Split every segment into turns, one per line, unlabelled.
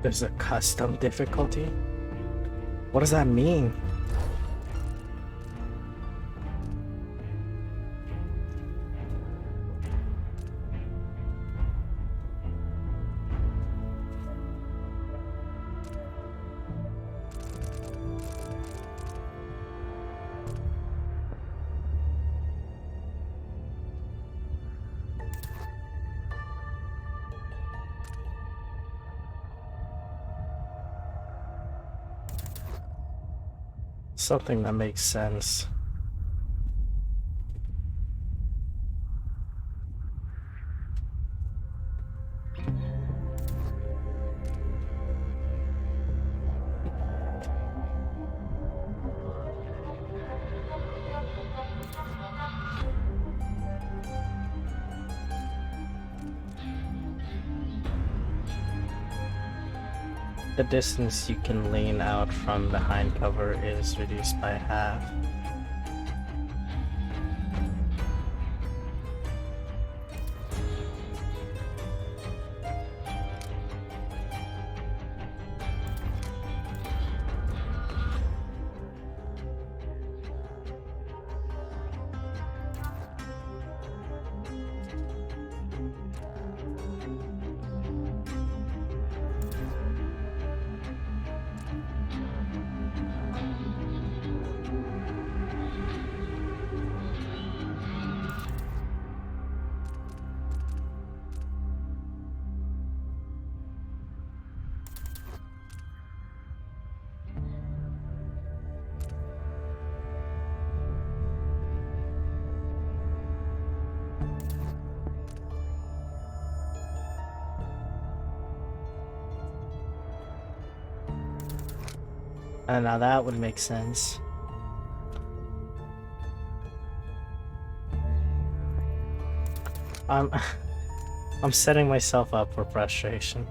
There's a custom difficulty? What does that mean? Something that makes sense. The distance you can lean out from behind cover is reduced by half. And now that would make sense. I'm I'm setting myself up for frustration.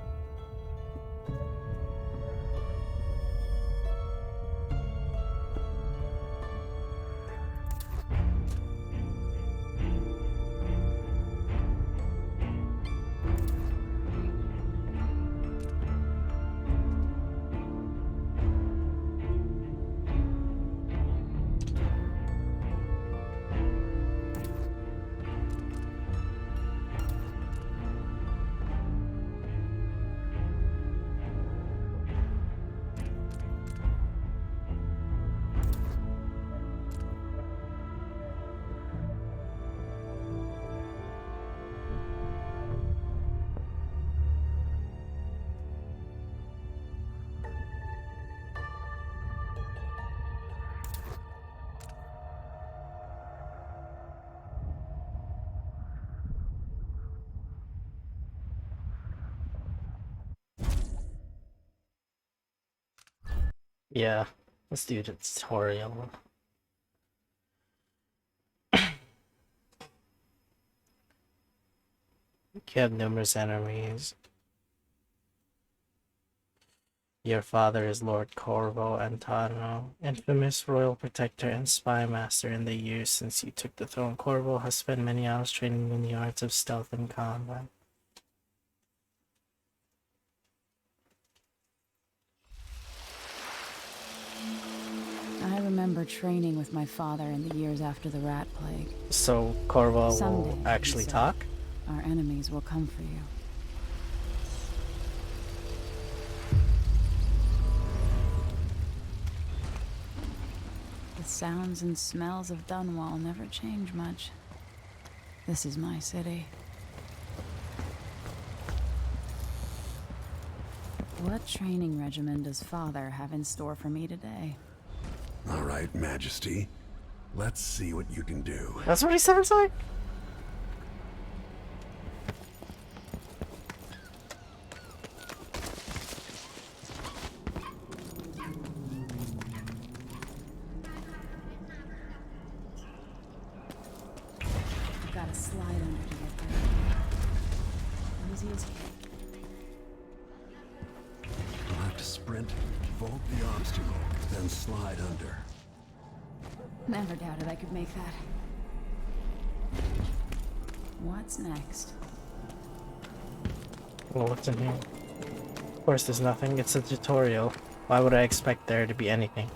Yeah, let's do the tutorial. You have numerous enemies. Your father is Lord Corvo Antano, infamous royal protector and spy master. In the years since you took the throne, Corvo has spent many hours training in the arts of stealth and combat.
I remember training with my father in the years after the rat plague.
So Corvo
Someday,
will
he
actually
said,
talk?
Our enemies will come for you. The sounds and smells of Dunwall never change much. This is my city. What training regimen does Father have in store for me today?
All right, Majesty. Let's see what you can do.
That's what he sounds like?
I've got to slide under to get there. Easy as
You'll have to sprint, vault the obstacle, then slide under.
Never doubted I could make that. What's next?
Well, what's in here? Of course there's nothing, it's a tutorial. Why would I expect there to be anything?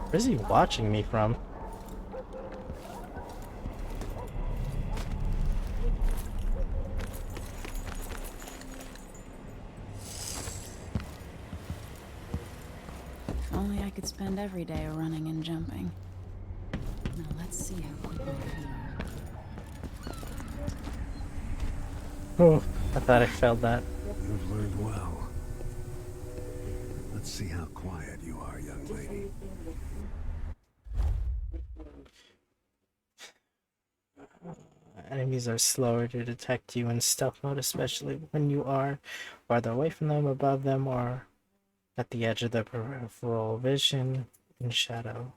Where's he watching me from?
If only I could spend every day running and jumping. Now let's see how quick I heal.
Oh, I thought I failed that.
You've learned well. Let's see how quiet you are, young lady.
Enemies are slower to detect you in stealth mode, especially when you are farther away from them, above them, or at the edge of their peripheral vision in shadow.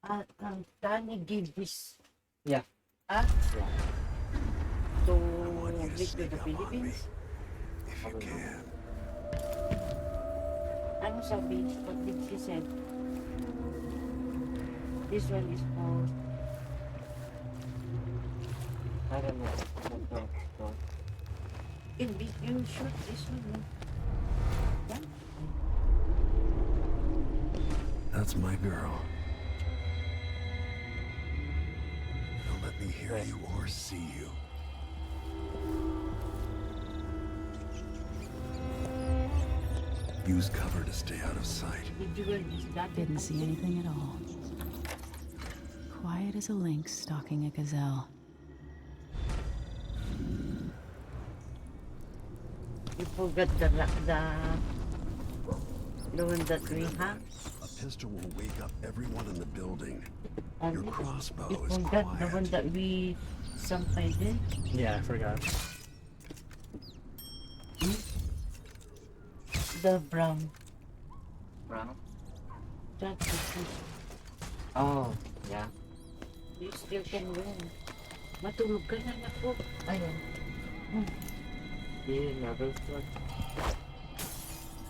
Can you give this?
Yeah.
Ah?
I
To
want you to
bring to
sneak
the
up on me,
Philippines?
if you can.
Ano sabi? What did she said? This one is for...
I don't know. No.
You shoot this one. Yeah?
That's my girl. Don't let me hear you or see you. Use cover to stay out of sight.
Did you learn this? That
Didn't see anything at all. Quiet as a lynx stalking a gazelle.
You forgot the one that we have.
A pistol will wake up everyone in the building.
And
Your crossbow
you
is
forgot the one
quiet.
that we sometimes did.
Yeah, I forgot.
The brown.
Brown?
That's it.
Oh, yeah.
You still can win. Matulog ka na ako. Ayun.
You never thought.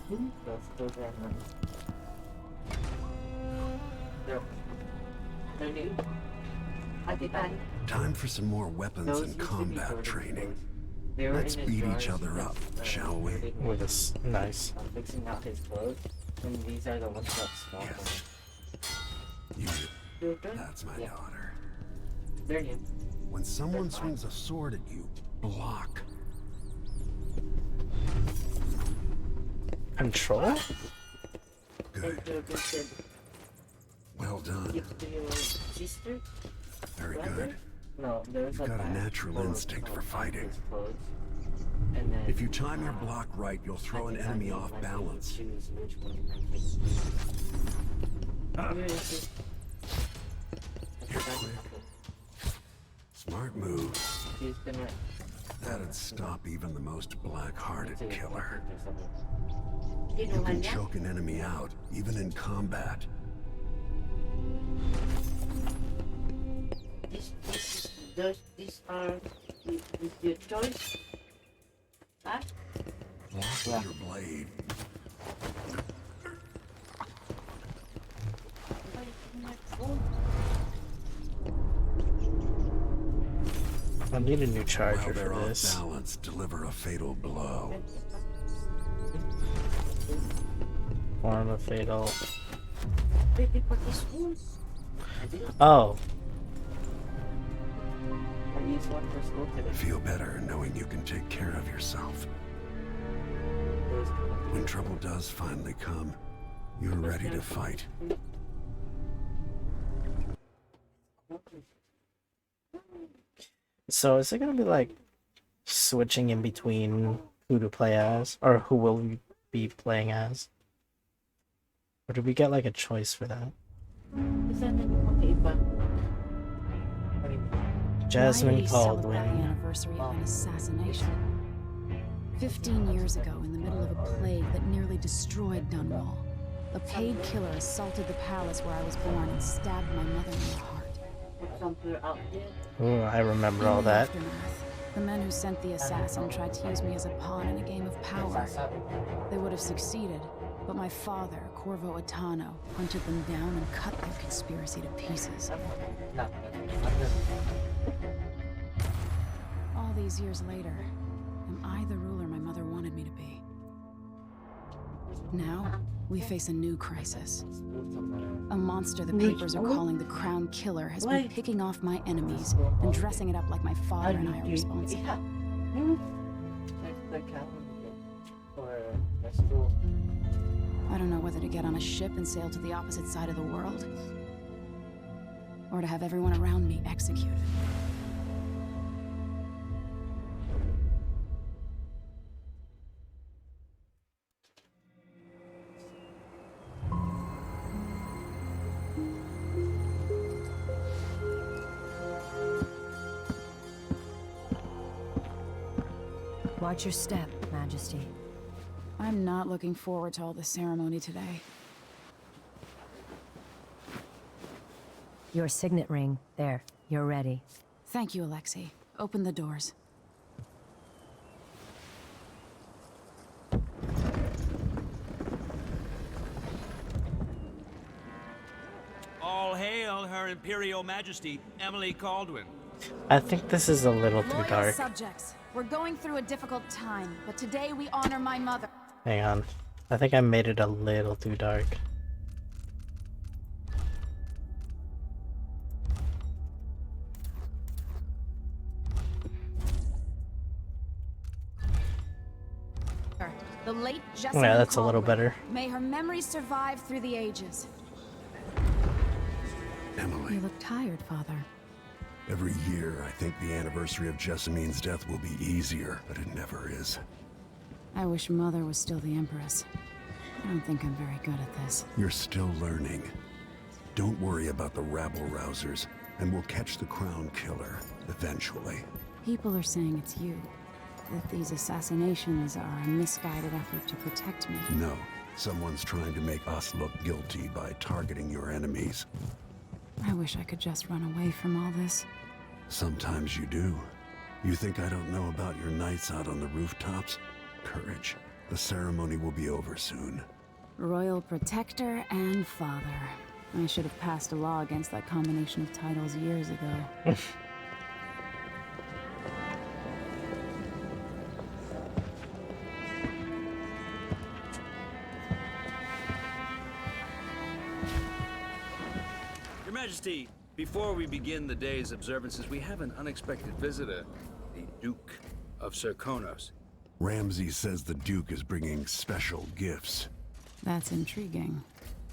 Hmm?
That's the one. There. They're new.
Atitan.
Time for some more weapons
Those
and
used to be
combat
sort of
training.
close. They were
Let's
in his
beat each
drawers.
other up, shall we?
With this, nice.
I'm fixing out his clothes, and these are the ones that smell.
Yes. You,
Your turn?
that's my
Yeah.
daughter.
They're new.
When someone swings a sword at you, block.
Control?
Good.
And your good
Well done.
give to your sister.
Very
brother?
good.
No, there's
You've got a
bag
natural
full of
instinct for fighting.
his clothes. And then,
If you time your block right, you'll throw
I
an
think I
enemy
can
off
manually
balance.
choose which one I
Where is it?
You're quick. Smart move.
She's gonna
That'd stop even the most black-hearted
to
killer. You
Kinuha
can
niya?
choke an enemy out, even in combat.
These are with your choice. Huh?
Block with your blade.
Why is my phone?
I'll need a new
While
charger
they're
for
off
this.
balance, deliver a fatal blow.
Form a fatal.
Ready for this phone?
Oh,
I used one for school today.
Feel better knowing you can take care of yourself. When trouble does finally come, you're ready to fight.
so is it gonna be like switching in between who to play as, or who will we be playing as? Or do we get like a choice for that?
Isa na yung magkaiba.
Jasmine
Why did he celebrate the
Caldwin.
anniversary of an assassination? 15 years ago, in the middle of a plague that nearly destroyed Dunwall, a paid killer assaulted the palace where I was born and stabbed my mother in the heart.
Put some fear out there.
Oh, I remember
In
all
the
that.
aftermath, The men who sent the assassin tried to use me as a pawn in a game of power. They would have succeeded, but my father, Corvo Attano, hunted them down and cut their conspiracy to pieces. All these years later, am I the ruler my mother wanted me to be? Now, we face a new crisis. A monster the papers are calling the Crown Killer has been picking off my enemies and dressing it up like my father and I are responsible. I don't know whether to get on a ship and sail to the opposite side of the world, or to have everyone around me executed.
Watch your step, Majesty.
I'm not looking forward to all the ceremony today.
Your signet ring. There. You're ready.
Thank you, Alexei. Open the doors.
All hail Her Imperial Majesty, Emily Caldwin.
I think this is a little too
Loyal
dark.
subjects, we're going through a difficult time, but today we honor my mother.
Hang on. I think I made it a little too dark.
The late Jessamine
Yeah, that's a little
Caldwell.
better.
May her memory survive through the ages.
Emily,
You look tired, Father.
every year I think the anniversary of Jessamine's death will be easier, but it never is.
I wish Mother was still the Empress. I don't think I'm very good at this.
You're still learning. Don't worry about the rabble-rousers, and we'll catch the Crown Killer, eventually.
People are saying it's you. That these assassinations are a misguided effort to protect me.
No, someone's trying to make us look guilty by targeting your enemies.
I wish I could just run away from all this.
Sometimes you do. You think I don't know about your nights out on the rooftops? Courage. The ceremony will be over soon.
Royal Protector and Father. I should have passed a law against that combination of titles years ago.
Your Majesty, before we begin the day's observances, we have an unexpected visitor, the Duke of Serkonos.
Ramsay says the Duke is bringing special gifts.
That's intriguing.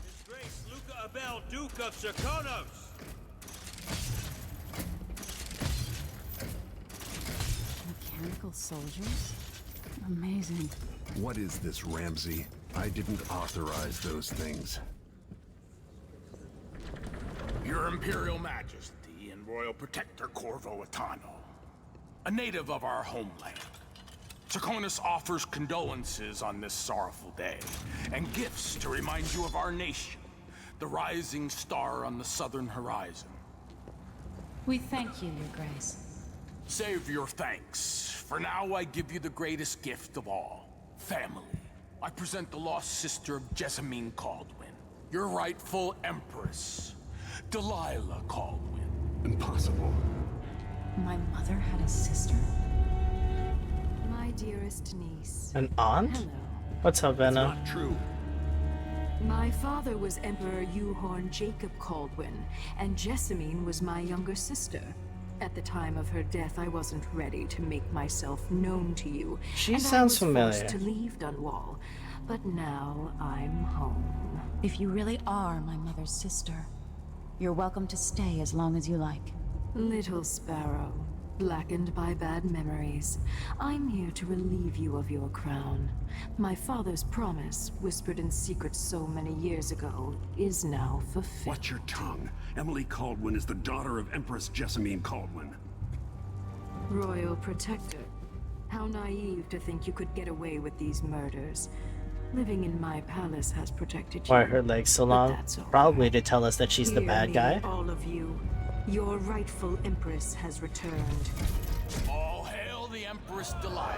His Grace Luca Abel, Duke of Serkonos!
Mechanical soldiers? Amazing.
What is this, Ramsay? I didn't authorize those things.
Your Imperial Majesty and Royal Protector Corvo Attano, a native of our homeland. Serkonos offers condolences on this sorrowful day, and gifts to remind you of our nation, the rising star on the southern horizon.
We thank you, Your Grace.
Save your thanks. For now, I give you the greatest gift of all, family. I present the lost sister of Jessamine Caldwin, your rightful Empress, Delilah Caldwin.
Impossible.
My mother had a sister?
My dearest niece.
An aunt?
Hello.
What's up, Venna?
Not true.
My father was Emperor Yuhorn Jacob Caldwin, and Jessamine was my younger sister. At the time of her death, I wasn't ready to make myself known to you.
She
and
sounds
I was
familiar.
forced to leave Dunwall, but now I'm home.
If you really are my mother's sister, you're welcome to stay as long as you like.
Little Sparrow, blackened by bad memories, I'm here to relieve you of your crown. My father's promise, whispered in secret so many years ago, is now fulfilled.
Watch your tongue. Emily Caldwin is the daughter of Empress Jessamine Caldwin.
Royal Protector, how naive to think you could get away with these murders. Living in my palace has protected you.
Why are her legs so
but
long?
that's all
Probably
right.
to tell us that she's the
Hear
bad
me,
guy.
all of you. Your rightful Empress has returned.
All hail Empress Delilah.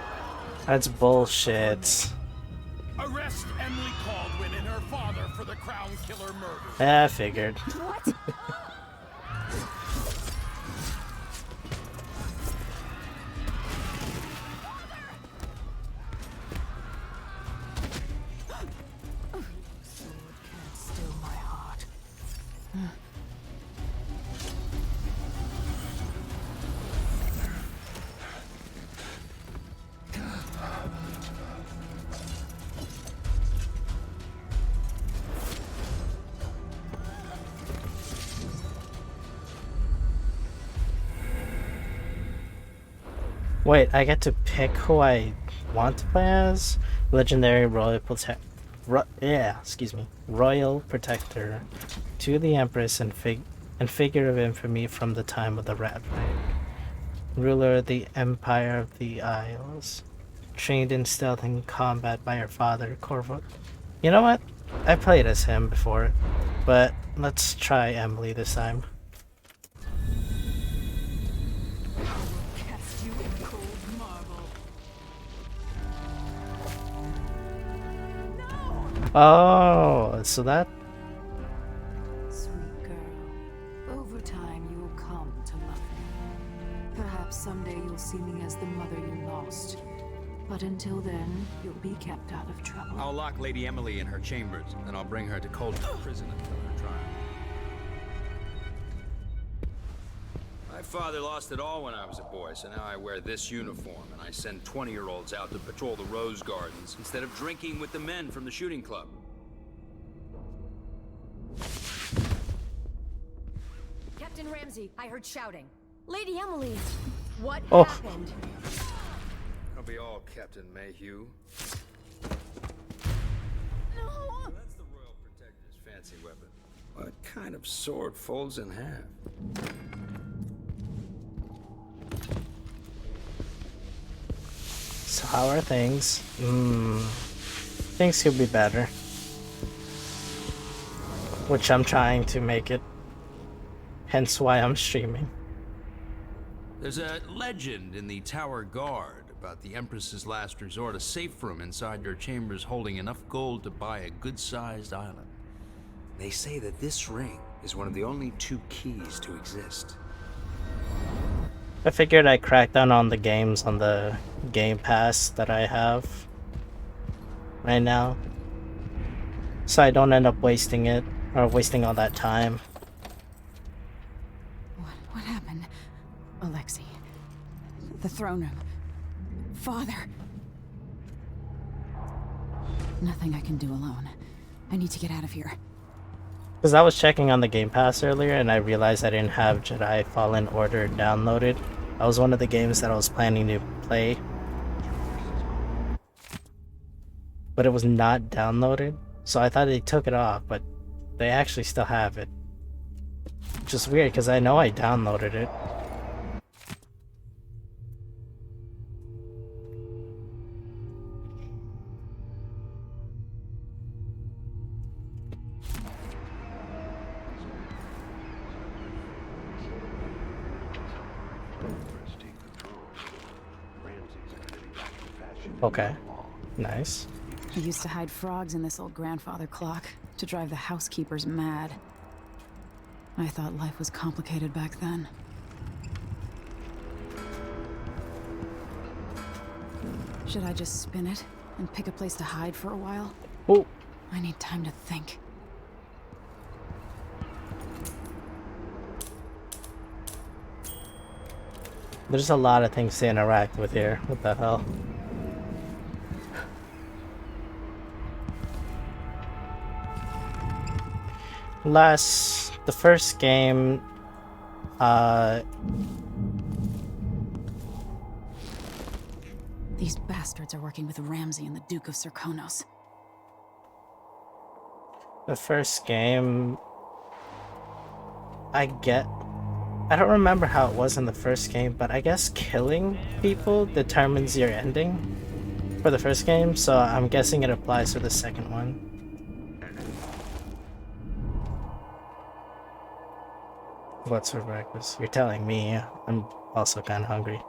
That's bullshit.
Arrest Emily Caldwin and her father for the Crown Killer murder.
I figured.
What?
Sword can't still my heart.
Wait, I get to pick who I want to play as? Legendary Royal Royal Protector to the Empress and figure of infamy from the time of the Rat Plague. Ruler of the Empire of the Isles. Trained in stealth and combat by her father, Corvo. You know what? I played as him before, but let's try Emily this time.
Cast you in cold marble.
Oh, so that
Sweet girl, over time you'll come to love me. Perhaps someday you'll see me as the mother you lost. But until then, you'll be kept out of trouble.
I'll lock Lady Emily in her chambers, and I'll bring her to Coldwood Prison until her trial. My father lost it all when I was a boy, so now I wear this uniform, and I send 20-year-olds out to patrol the Rose Gardens instead of drinking with the men from the shooting club.
Captain Ramsey, I heard shouting. Lady Emily, what
Oh.
happened?
That'll be all, Captain Mayhew.
No!
That's the Royal Protector's fancy weapon. What kind of sword folds in half?
So how are things? Things could be better. Which I'm trying to make it. Hence why I'm streaming.
There's a legend in the Tower Guard about the Empress's last resort, a safe room inside your chambers holding enough gold to buy a good-sized island. They say that this ring is one of the only 2 keys to exist.
I figured I'd crack down on the games on the Game Pass that I have right now, so I don't end up wasting it, or wasting all that time.
What happened? Alexei. The throne room. Father. Nothing I can do alone. I need to get out of here.
Because I was checking on the Game Pass earlier and I realized I didn't have Jedi Fallen Order downloaded. That was one of the games that I was planning to play, but it was not downloaded, so I thought they took it off, but they actually still have it. Which is weird because I know I downloaded it. Okay, nice.
I used to hide frogs in this old grandfather clock to drive the housekeepers mad. I thought life was complicated back then. Should I just spin it and pick a place to hide for a while?
Oh,
I need time to think.
there's a lot of things to interact with here. What the hell? The first game,
These bastards are working with Ramsey and the Duke of Serkonos.
the first game, I don't remember how it was in the first game, but I guess killing people determines your ending for the first game, so I'm guessing it applies for the second one. What's for breakfast? You're telling me. I'm also kind of hungry.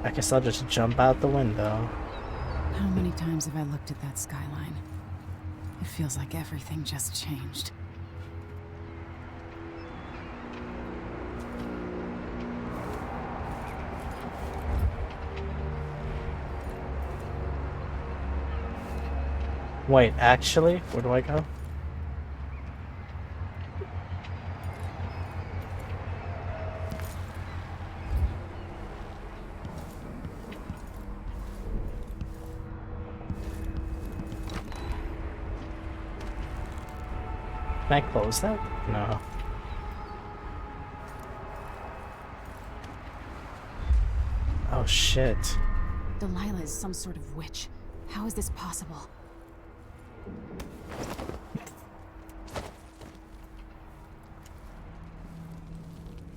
I guess I'll just jump out the window.
How many times have I looked at that skyline? It feels like everything just changed.
Wait, actually? Where do I go? Can I close that? No. Oh shit.
Delilah is some sort of witch. How is this possible?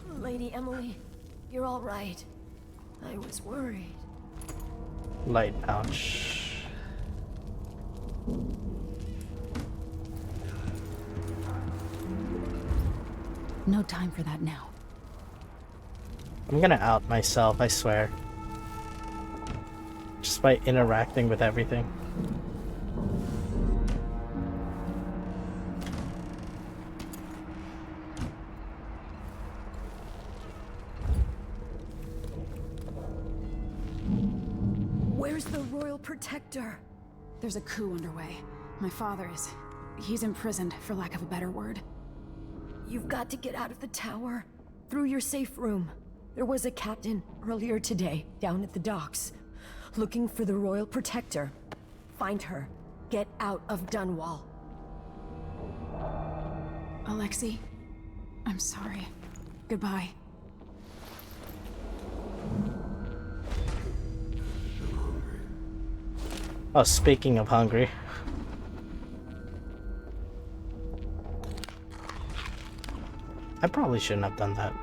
Lady Emily, you're all right. I was worried.
Light pouch.
No time for that now.
I'm gonna out myself, I swear. Just by interacting with everything.
Where's the Royal Protector?
There's a coup underway. My father is... he's imprisoned, for lack of a better word.
You've got to get out of the tower. Through your safe room. There was a captain earlier today, down at the docks. Looking for the Royal Protector. Find her. Get out of Dunwall.
Alexei, I'm sorry. Goodbye.
Oh, speaking of hungry. I probably shouldn't have done that.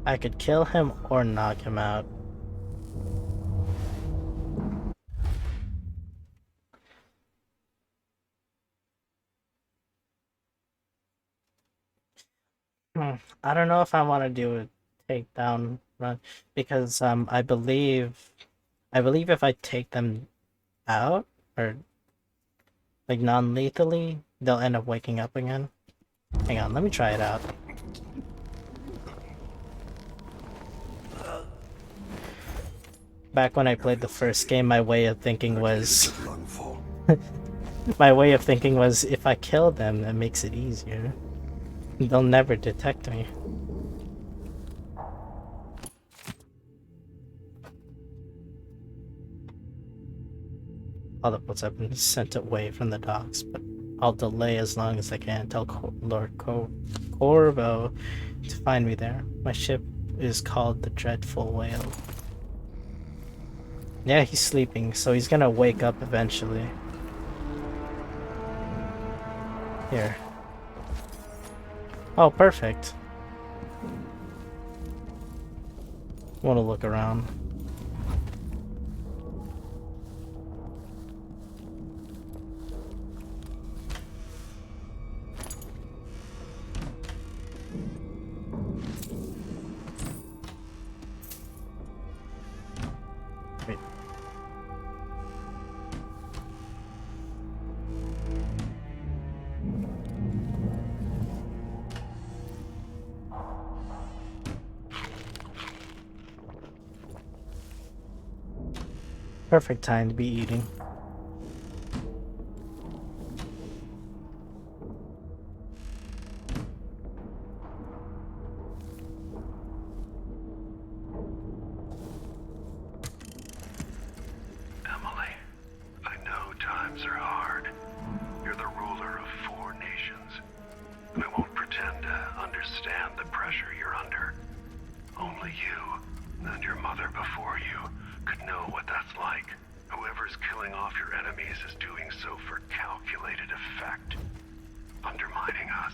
I could kill him or knock him out. I don't know if I want to do a takedown run because I believe if I take them out or like non-lethally, they'll end up waking up again. Hang on, let me try it out. Back when I played the first game, my way of thinking was if I kill them, that makes it easier. They'll never detect me. All the boats have been sent away from the docks, but I'll delay as long as I can. Tell Lord Corvo to find me there. My ship is called the Dreadful Whale. Yeah, he's sleeping, so he's gonna wake up eventually. Here. Oh, perfect. Want to look around. Wait. Perfect time to be eating.
Emily, I know times are hard. You're the ruler of 4 nations. I won't pretend to understand the pressure you're under. Only you, and your mother before you, could know what that's like. Whoever's killing off your enemies is doing so for calculated effect, undermining us.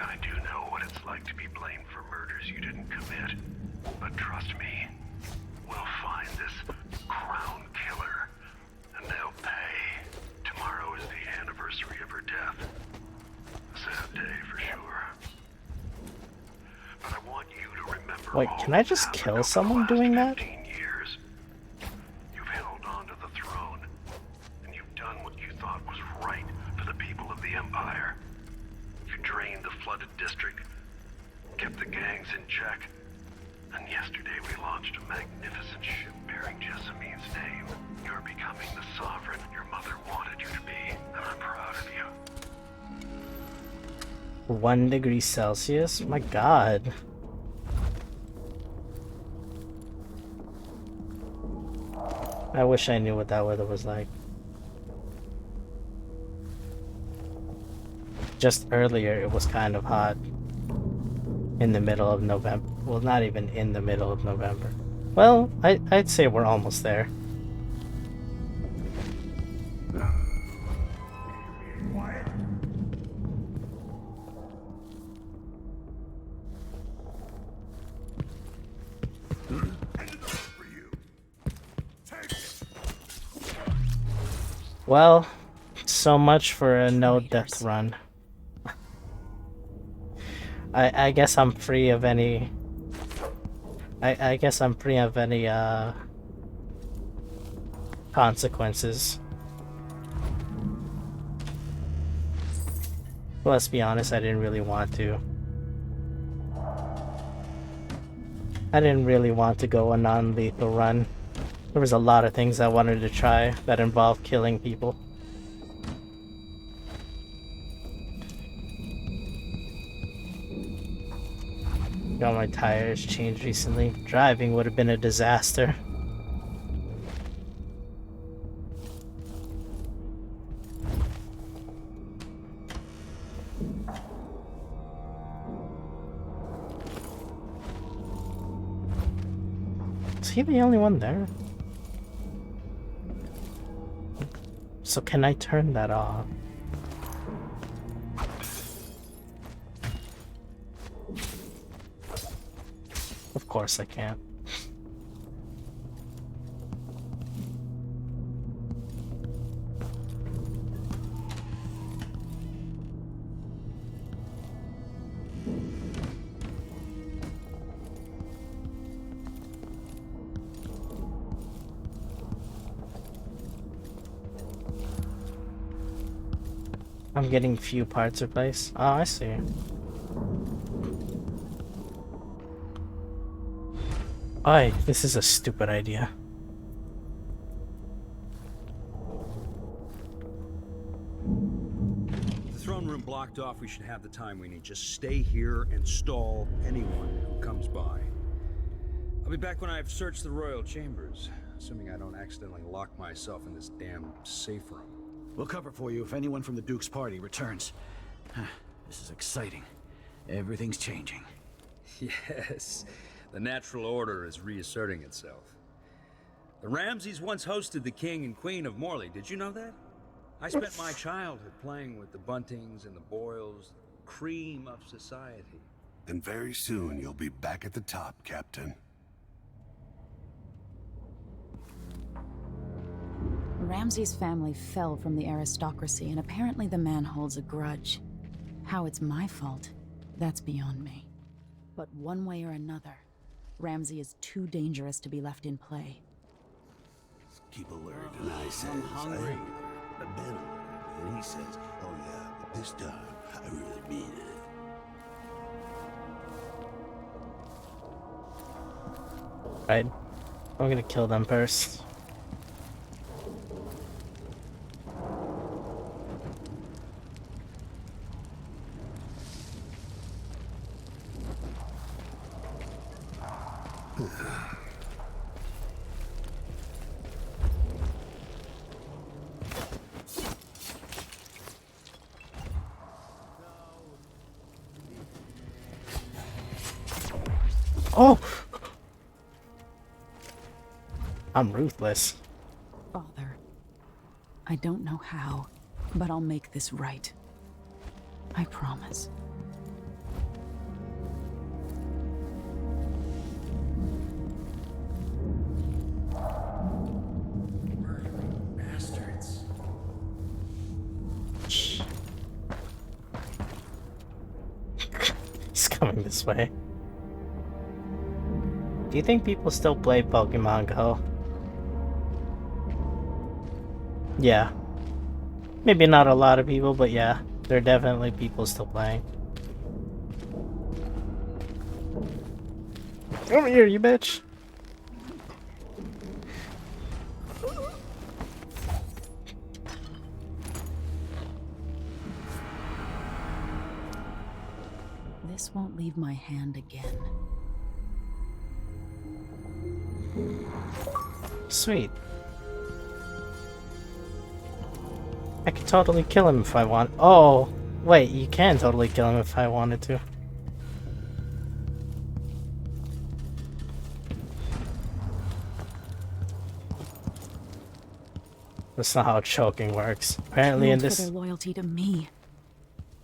I do know what it's like to be blamed for murders you didn't commit, but trust me, We'll find this crown killer, and they'll pay. Tomorrow is the anniversary of her death. A sad day for sure. But I want you to remember.
Wait, can I just kill someone doing that?
15 years. You've held on to the throne, and you've done what you thought was right for the people of the Empire. You drained the flooded district, kept the gangs in check, and yesterday we launched a magnificent ship bearing Jessamines' name. You're becoming the sovereign your mother wanted you to be, and I'm proud of you.
1 degree Celsius? My god. I wish I knew what that weather was like. Just earlier, it was kind of hot. In the middle of November. Well, not even in the middle of November. Well, I'd say we're almost there. Well, so much for a no death run. I guess I'm free of any. I guess I'm free of any consequences. Let's be honest, I didn't really want to. I didn't really want to go a non-lethal run. There was a lot of things I wanted to try that involved killing people. Got my tires changed recently. Driving would have been a disaster. Is he the only one there? So can I turn that off? Of course I can't. I'm getting few parts replaced. Oh, I see. Aye, this is a stupid idea.
The throne room blocked off, we should have the time we need. Just stay here and stall anyone who comes by. I'll be back when I've searched the royal chambers, assuming I don't accidentally lock myself in this damn safe room.
We'll cover for you if anyone from the Duke's party returns. This is exciting. Everything's changing.
Yes. The natural order is reasserting itself. The Ramseys once hosted the King and Queen of Morley. Did you know that? I spent my childhood playing with the Buntings and the Boyles, the cream of society.
And very soon you'll be back at the top, Captain.
Ramsay's family fell from the aristocracy, and apparently the man holds a grudge. How it's my fault, that's beyond me. But one way or another, Ramsay is too dangerous to be left in play.
Keep alert. And I says, I'm hungry. I've been alert. And he says, oh yeah, but this time, I really mean it.
Right. I'm gonna kill them first. Oh! I'm ruthless.
Father, I don't know how, but I'll make this right. I promise.
coming this way. Do you think people still play Pokemon Go? Yeah. Maybe not a lot of people, but yeah, there are definitely people still playing. Over here, you bitch!
This won't leave my hand again.
Sweet. I could totally kill him if I want. Oh, wait, you can totally kill him if I wanted to. That's not how choking works. Apparently in this...
For their loyalty to me.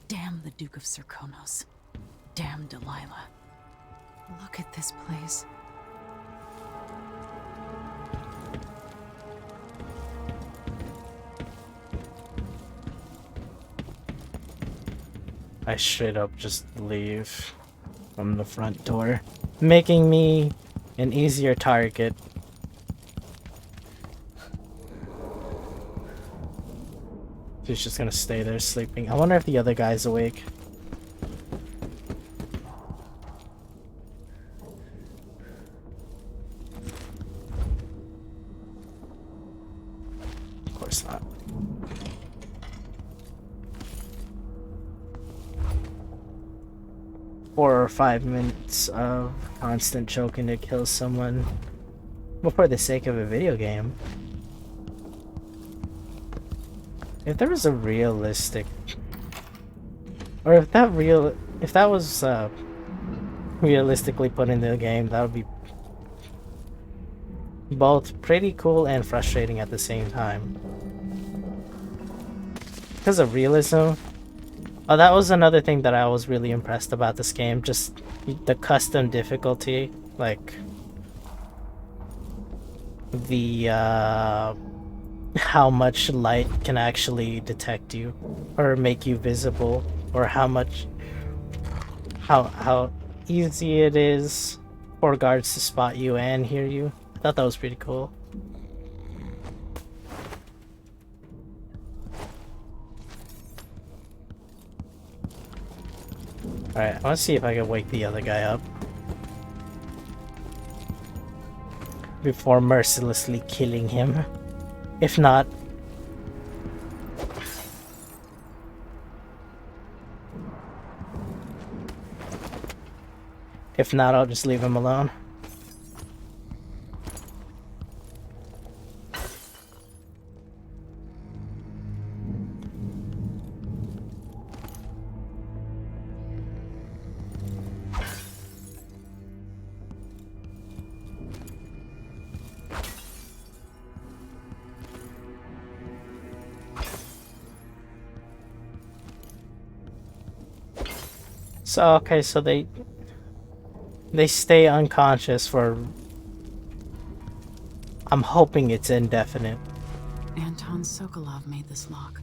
Damn the Duke of Serkonos. Damn Delilah. Look at this place.
I straight up just leave from the front door, making me an easier target. She's just gonna stay there sleeping. I wonder if the other guy's awake. Of course not. 4 or 5 minutes of constant choking to kill someone, but for the sake of a video game. If there was a realistic, or if that was realistically put in the game, that would be both pretty cool and frustrating at the same time. Because of realism. Oh, that was another thing that I was really impressed about this game, just the custom difficulty, like the how much light can actually detect you or make you visible, or how easy it is for guards to spot you and hear you. I thought that was pretty cool. Alright, I want to see if I can wake the other guy up before mercilessly killing him. If not... I'll just leave him alone. So, okay, so they stay unconscious for... I'm hoping it's indefinite.
Anton Sokolov made this lock.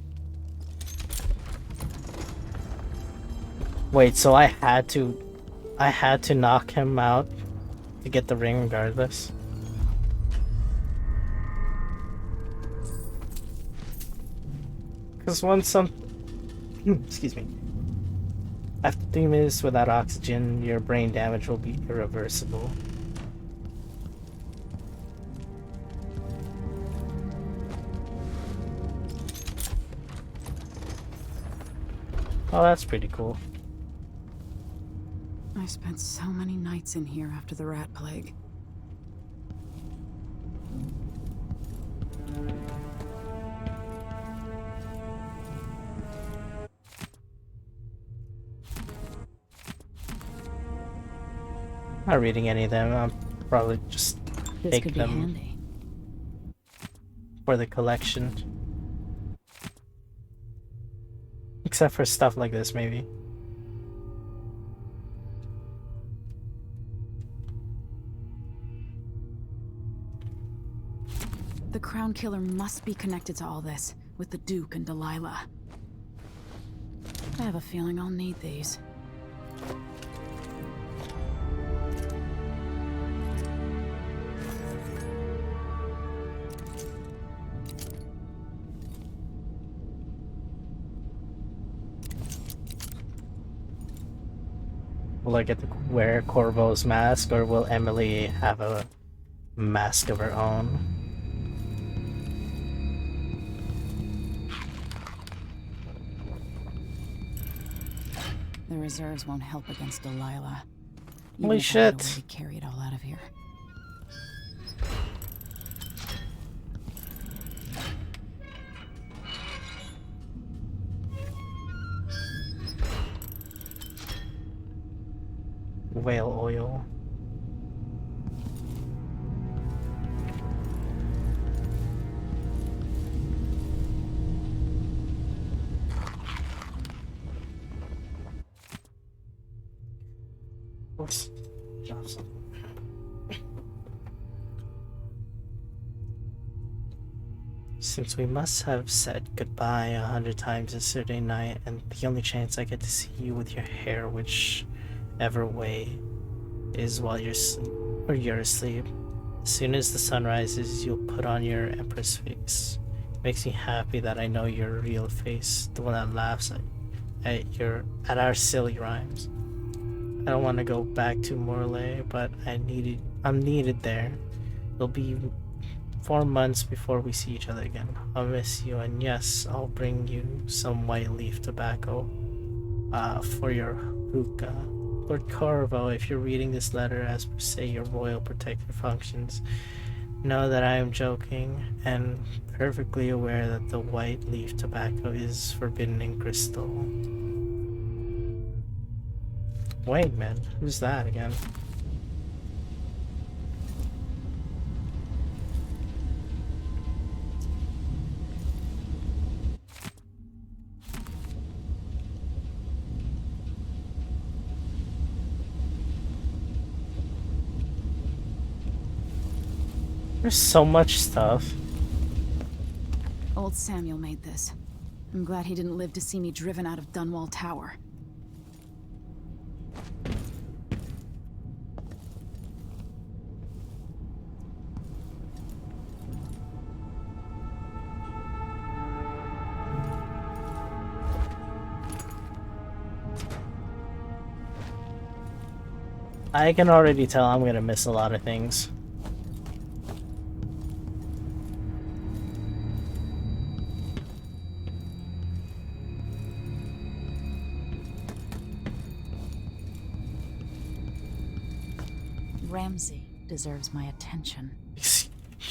Wait, so I had to knock him out to get the ring regardless? Because once excuse me. After 3 minutes without oxygen, your brain damage will be irreversible. Oh, that's pretty cool.
I spent so many nights in here after the rat plague.
Not reading any of them. I'll probably just take them
handy
for the collection. Except for stuff like this, maybe.
The Crown Killer must be connected to all this, with the Duke and Delilah. I have a feeling I'll need these.
Will I get to wear Corvo's mask, or will Emily have a mask of her own?
The reserves won't help against Delilah.
Holy
Even if I had a way
shit.
to carry it all out of here.
Whale oil. Oops. Dropped something. Since we must have said goodbye 100 times yesterday night, and the only chance I get to see you with your hair whichever way is while you're asleep. As soon as the sun rises, you'll put on your Empress face. Makes me happy that I know your real face, the one that laughs at our silly rhymes. I don't want to go back to Morlaix, but I'm needed there. It'll be 4 months before we see each other again. I'll miss you, and yes, I'll bring you some white leaf tobacco for your hookah. Lord Corvo, if you're reading this letter as per se your royal protector functions, know that I am joking and perfectly aware that the white leaf tobacco is forbidden in Crystal. Wait, man, who's that again? There's so much stuff.
Old Samuel made this. I'm glad he didn't live to see me driven out of Dunwall Tower.
I can already tell I'm gonna miss a lot of things.
Ramsay deserves my attention.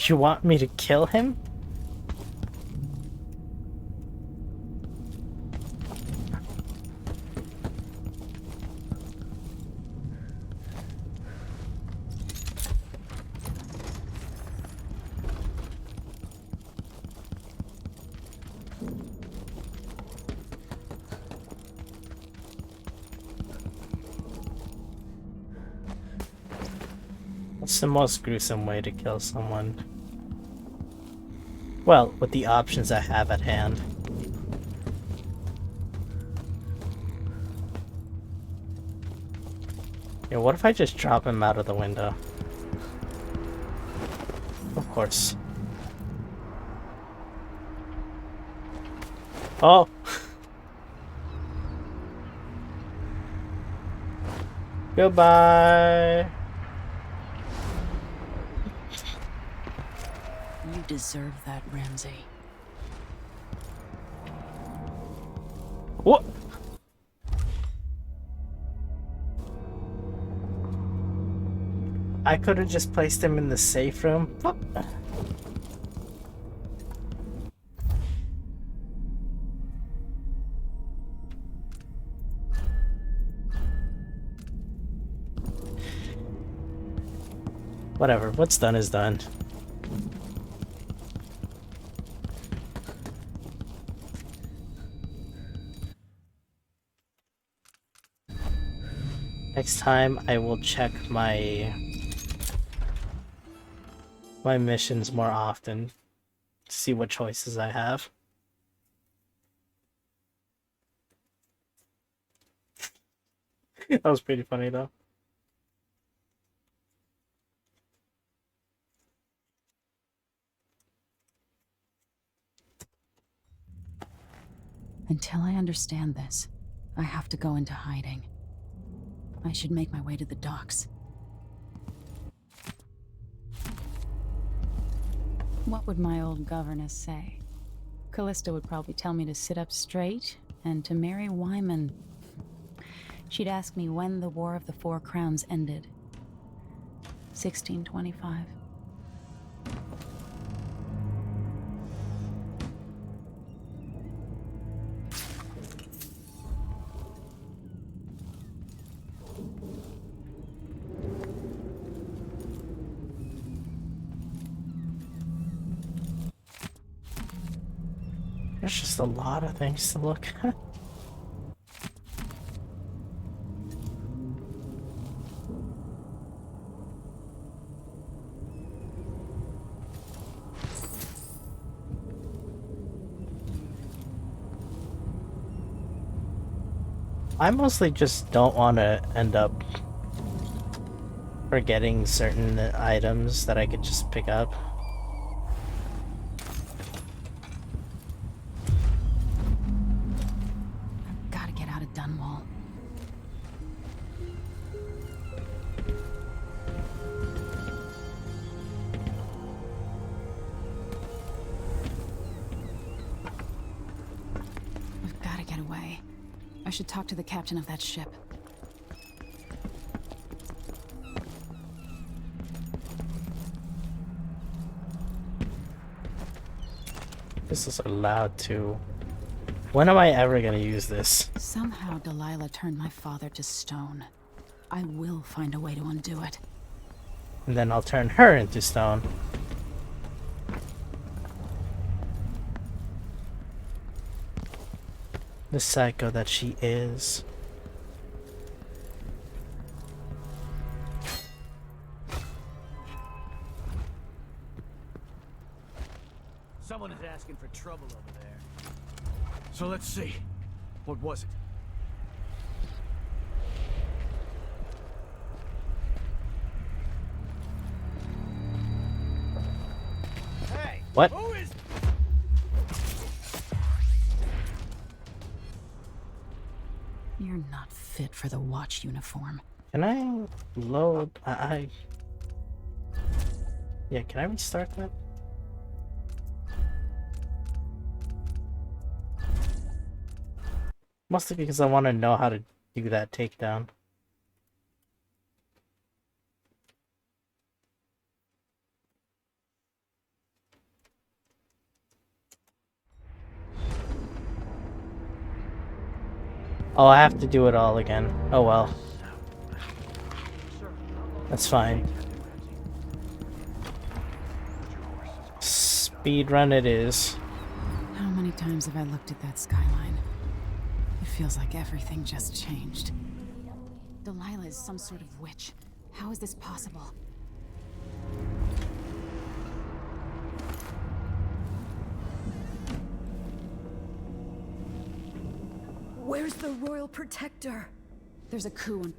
You want me to kill him? What's the most gruesome way to kill someone? Well, with the options I have at hand. Yeah, what if I just drop him out of the window? Of course. Oh! Goodbye!
You deserve that, Ramsay.
What? I could have just placed him in the safe room. What? Whatever, what's done is done. Next time I will check my missions more often to see what choices I have. That was pretty funny though.
Until I understand this, I have to go into hiding. I should make my way to the docks. What would my old governess say? Callista would probably tell me to sit up straight and to marry Wyman. She'd ask me when the War of the Four Crowns ended. 1625.
There's just a lot of things to look at. I mostly just don't want to end up forgetting certain items that I could just pick up.
Gotta get out of Dunwall. I've gotta get away. I should talk to the captain of that ship.
This is allowed to. When am I ever gonna use this?
Somehow Delilah turned my father to stone. I will find a way to undo it.
And then I'll turn her into stone. The psycho that she is.
Someone is asking for trouble over there. So let's see. What was it? Hey!
What?
Who is...
You're not fit for the watch uniform.
Can I load? Yeah, can I restart that? Mostly because I want to know how to do that takedown. Oh, I have to do it all again. Oh well. That's fine. Speed run it is.
How many times have I looked at that skyline? It feels like everything just changed. Delilah is some sort of witch. How is this possible?
Where's the Royal Protector?
There's a coup on...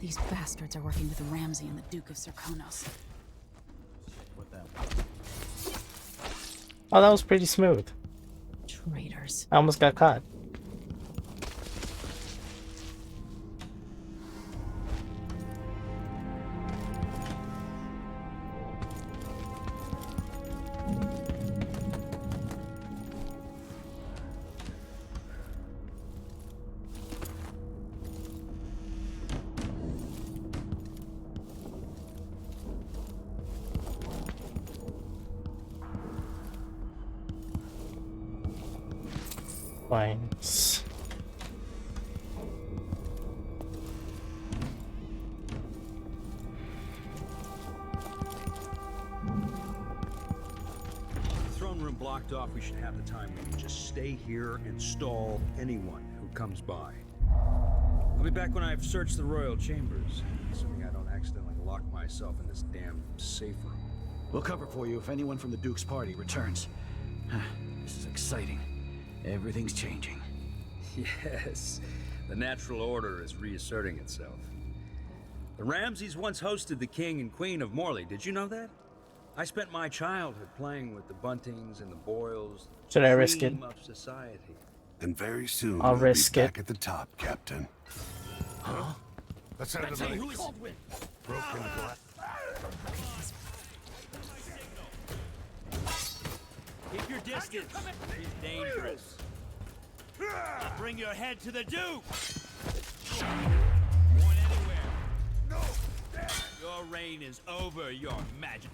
These bastards are working with Ramsay and the Duke of Serkonos.
Oh, that was pretty smooth.
Traitors.
I almost got caught. Points.
Throne room blocked off, we should have the time. We can just stay here and stall anyone who comes by. I'll be back when I've searched the royal chambers, assuming I don't accidentally lock myself in this damn safe room.
We'll cover for you if anyone from the Duke's party returns. This is exciting. Everything's changing.
Yes, the natural order is reasserting itself. The Ramseys once hosted the King and Queen of Morley, did you know that? I spent my childhood playing with the Buntings and the Boyles.
Should I risk it?
Cream of society.
And very soon
I'll
we'll
risk
be
it.
back at the top, Captain.
Huh? That sounded like broken glass.
Keep your distance. He's dangerous. Now bring your head to the Duke. Going anywhere. No. Your reign is over, Your Majesty.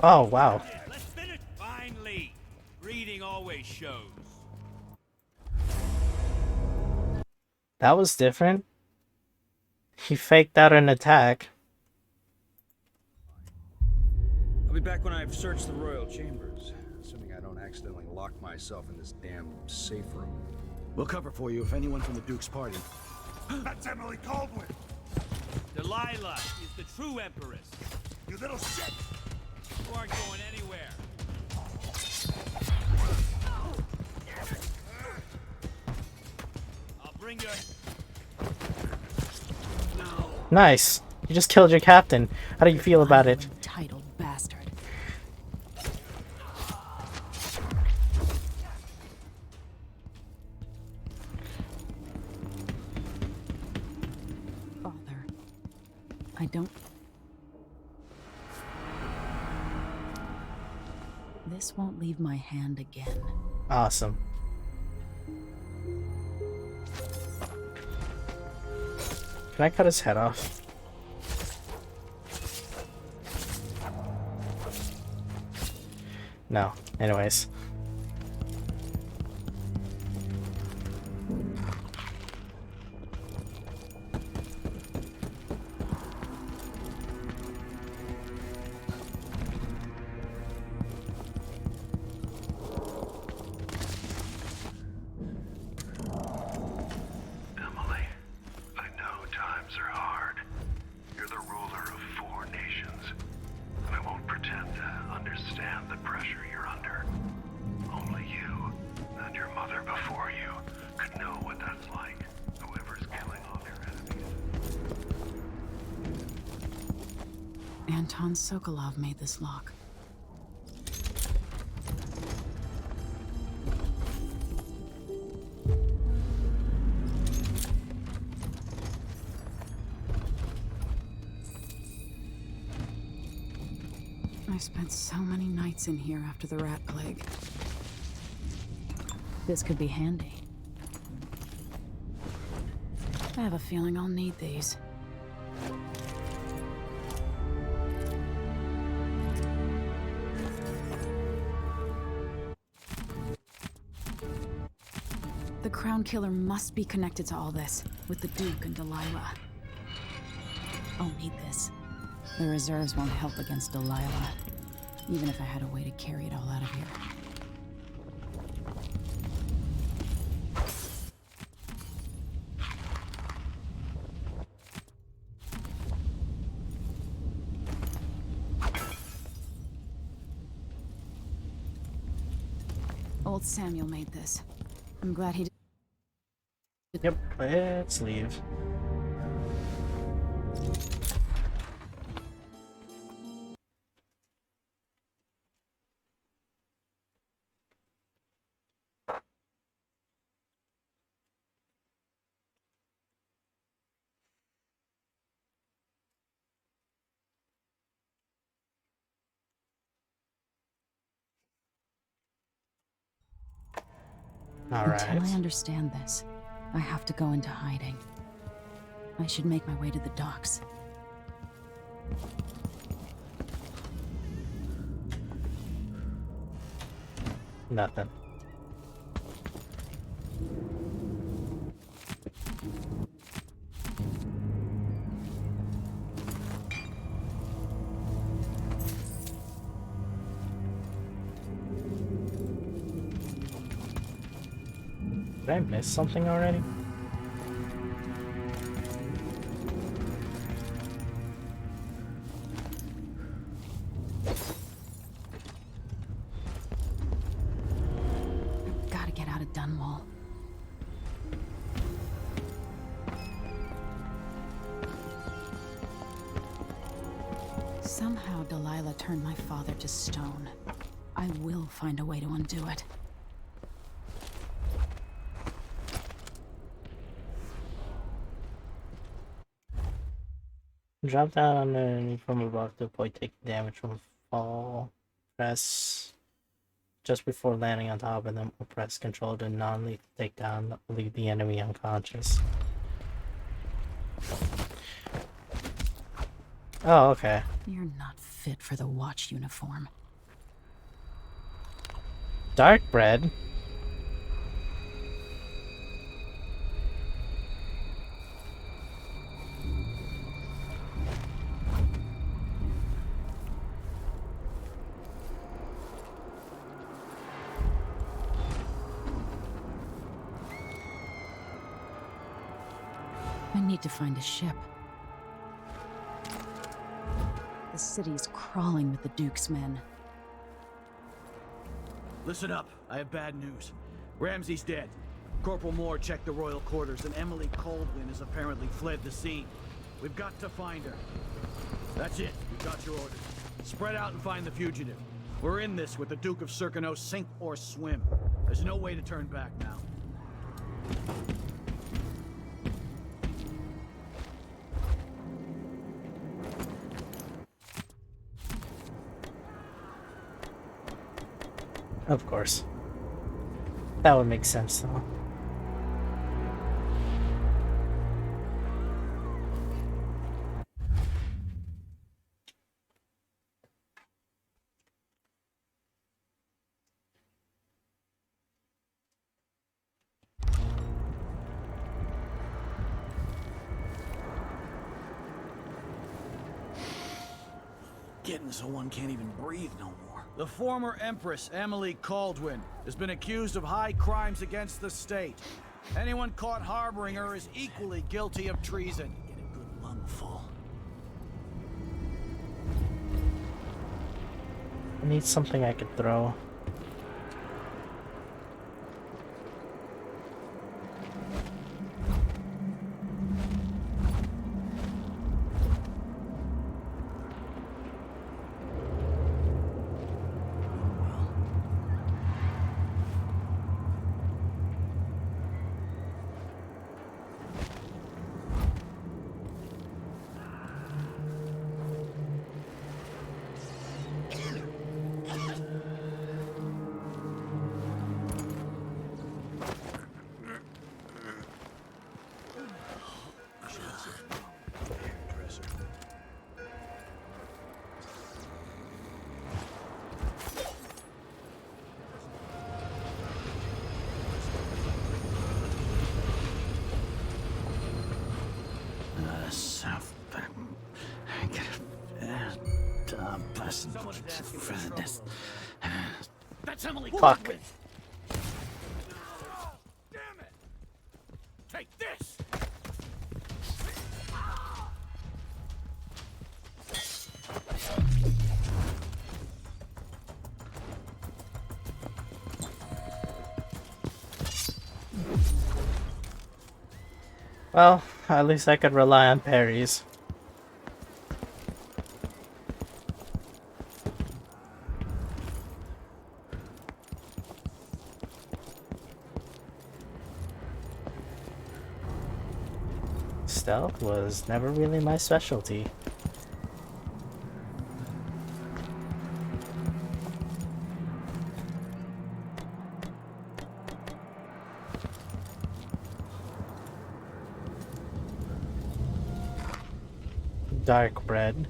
Oh, wow.
Let's finish. Finally, breeding always shows.
That was different. He faked out an attack.
I'll be back when I've searched the royal chambers, assuming I don't accidentally lock myself in this damn safe room.
We'll cover for you if anyone from the Duke's party.
That's Emily Caldwell.
Delilah is the true empress.
You little shit.
You aren't going anywhere. I'll bring your...
Nice. You just killed your captain. How do you feel about it?
Entitled bastard. Father, I don't... This won't leave my hand again.
Awesome. Can I cut his head off? No. Anyways.
Emily, I know times are hard. You're the ruler of 4 nations. I won't pretend to understand the pressure you're under. Only you and your mother before you could know what that's like. Whoever's killing all their enemies.
Anton Sokolov made this lock. I spent so many nights in here after the rat plague. This could be handy. I have a feeling I'll need these. The Crown Killer must be connected to all this, with the Duke and Delilah. I'll need this. The reserves won't help against Delilah, even if I had a way to carry it all out of here. Old Samuel made this. I'm glad he did.
Yep, let's leave. All right.
Until I understand this, I have to go into hiding. I should make my way to the docks.
Nothing. Did I miss something already?
Gotta get out of Dunwall. Somehow Delilah turned my father to stone. I will find a way to undo it.
Drop down underneath from above to avoid taking damage from fall. Press just before landing on top of them, or press control to non-lethal takedown, leave the enemy unconscious. Oh, okay.
You're not fit for the watch uniform.
Dark bread?
I need to find a ship. The city's crawling with the Duke's men.
Listen up, I have bad news. Ramsey's dead. Corporal Moore checked the royal quarters, and Emily Caldwin has apparently fled the scene. We've got to find her. That's it, we got your orders. Spread out and find the fugitive. We're in this with the Duke of Serkino, sink or swim. There's no way to turn back now.
Of course. That would make sense, though.
Getting so one can't even breathe no more. The former Empress, Emily Caldwin, has been accused of high crimes against the state. Anyone caught harboring her is equally guilty of treason. Get a good lungful.
I need something I could throw.
That's Emily
Fuck.
Caldwin. Oh, damn it! Take this!
Well, at least I could rely on parries. Stealth was never really my specialty. Dark bread.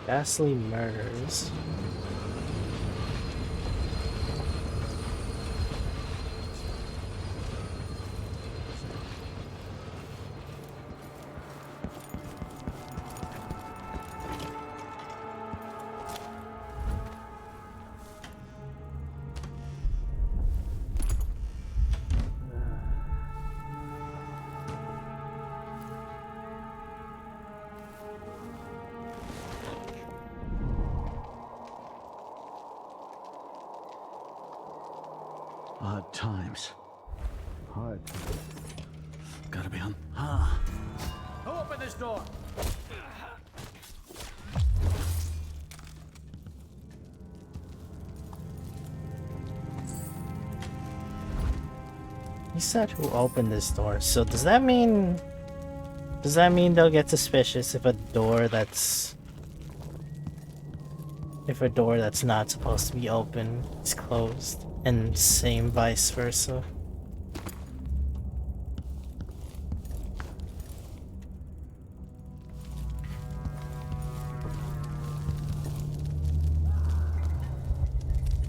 Ghastly murders.
Odd times. Hard. Gotta be on. Who opened this door?
He said who opened this door, so does that mean they'll get suspicious if a door that's not supposed to be open is closed, and same vice versa?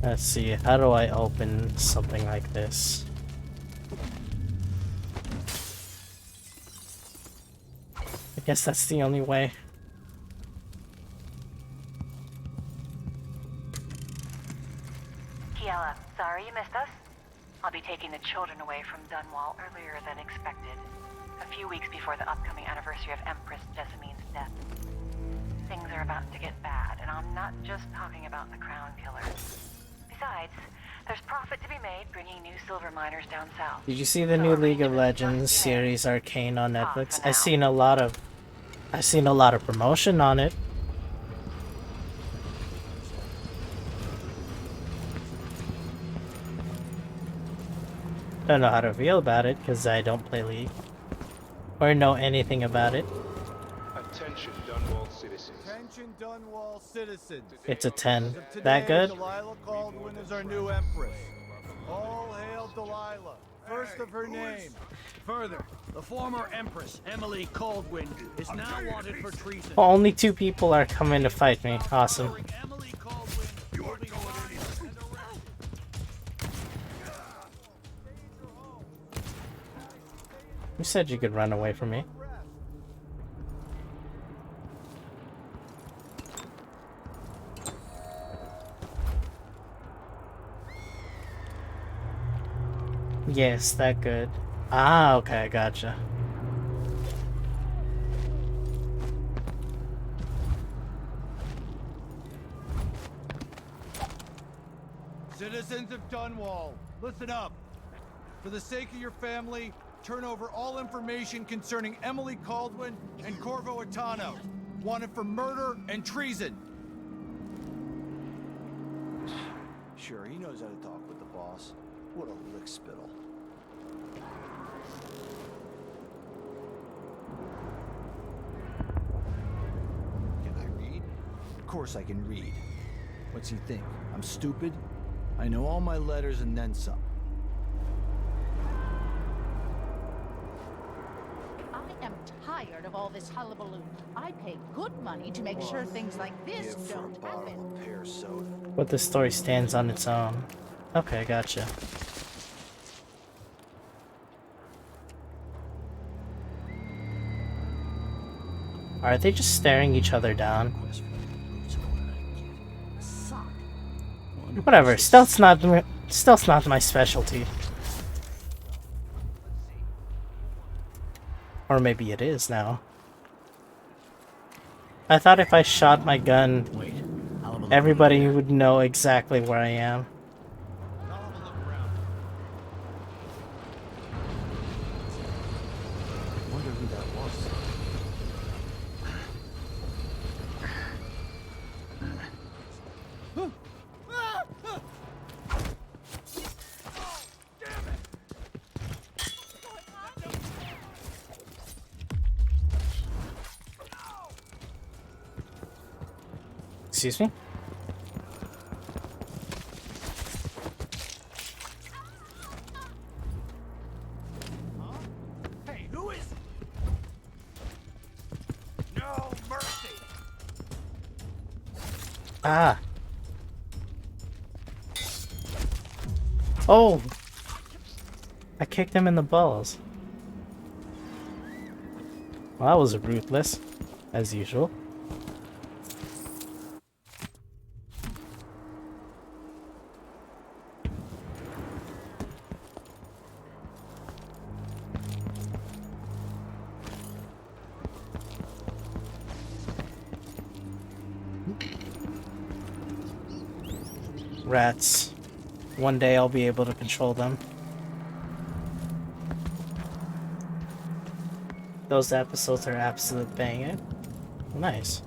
Let's see, how do I open something like this? I guess that's the only way.
Kiela, sorry you missed us. I'll be taking the children away from Dunwall earlier than expected. A few weeks before the upcoming anniversary of Empress Jessamine's death. Things are about to get bad, and I'm not just talking about the Crown Killers. Besides, there's profit to be made bringing new silver miners down south.
Did you see the new League of Legends series Arcane on Netflix? I've seen a lot of promotion on it. Don't know how to feel about it because I don't play League or know anything about it.
Attention, Dunwall citizens.
Attention, Dunwall citizens.
It's a 10.
Today,
That good?
Delilah Caldwin is our new empress. All hail Delilah, first of her name. Further, the former empress, Emily Caldwin, is now wanted for treason.
Well, only 2 people are coming to fight me. Awesome.
Emily Caldwin, you're
You said you could run away from me. Yes, that good. Ah, okay, gotcha.
Citizens of Dunwall, listen up. For the sake of your family, turn over all information concerning Emily Caldwin and Corvo Attano, wanted for murder and treason. Sure, he knows how to talk with the boss. What a lick spittle. Can I read? Of course I can read. What's he think? I'm stupid? I know all my letters and then some.
I am tired of all this hullabaloo. I pay good money to make sure things like this don't happen.
But the story stands on its own. Okay, gotcha. Are they just staring each other down? Whatever, stealth's not my specialty. Or maybe it is now. I thought if I shot my gun, everybody would know exactly where I am.
Wonder who that was.
Excuse me?
Hey, who is... No mercy!
Ah. Oh! I kicked him in the balls. Well, that was ruthless, as usual. Rats. One day I'll be able to control them. Those episodes are absolute banging. Nice.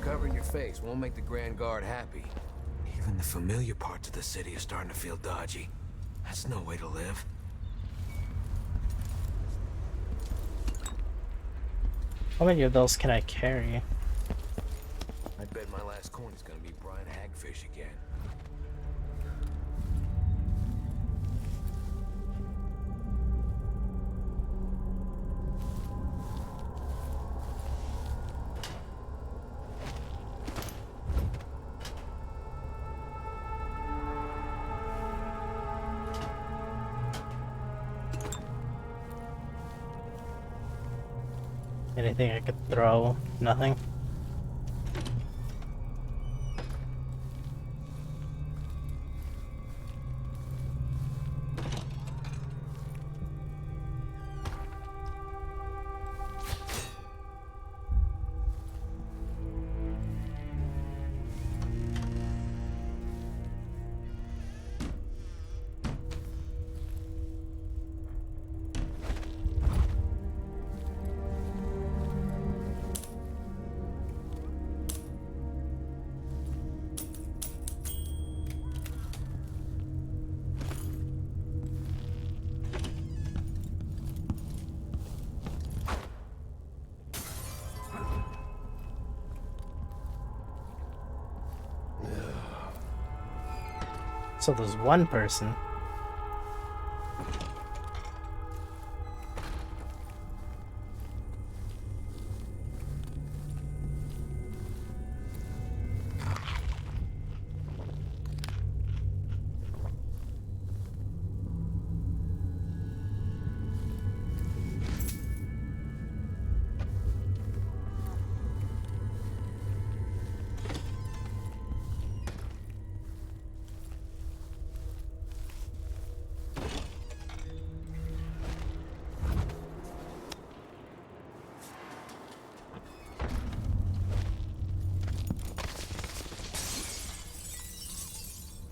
Covering your face won't make the Grand Guard happy. Even the familiar parts of the city are starting to feel dodgy. That's no way to live.
How many of those can I carry?
I bet my last coin is gonna be Brian Hagfish again.
Anything I could throw? Nothing? So there's one person.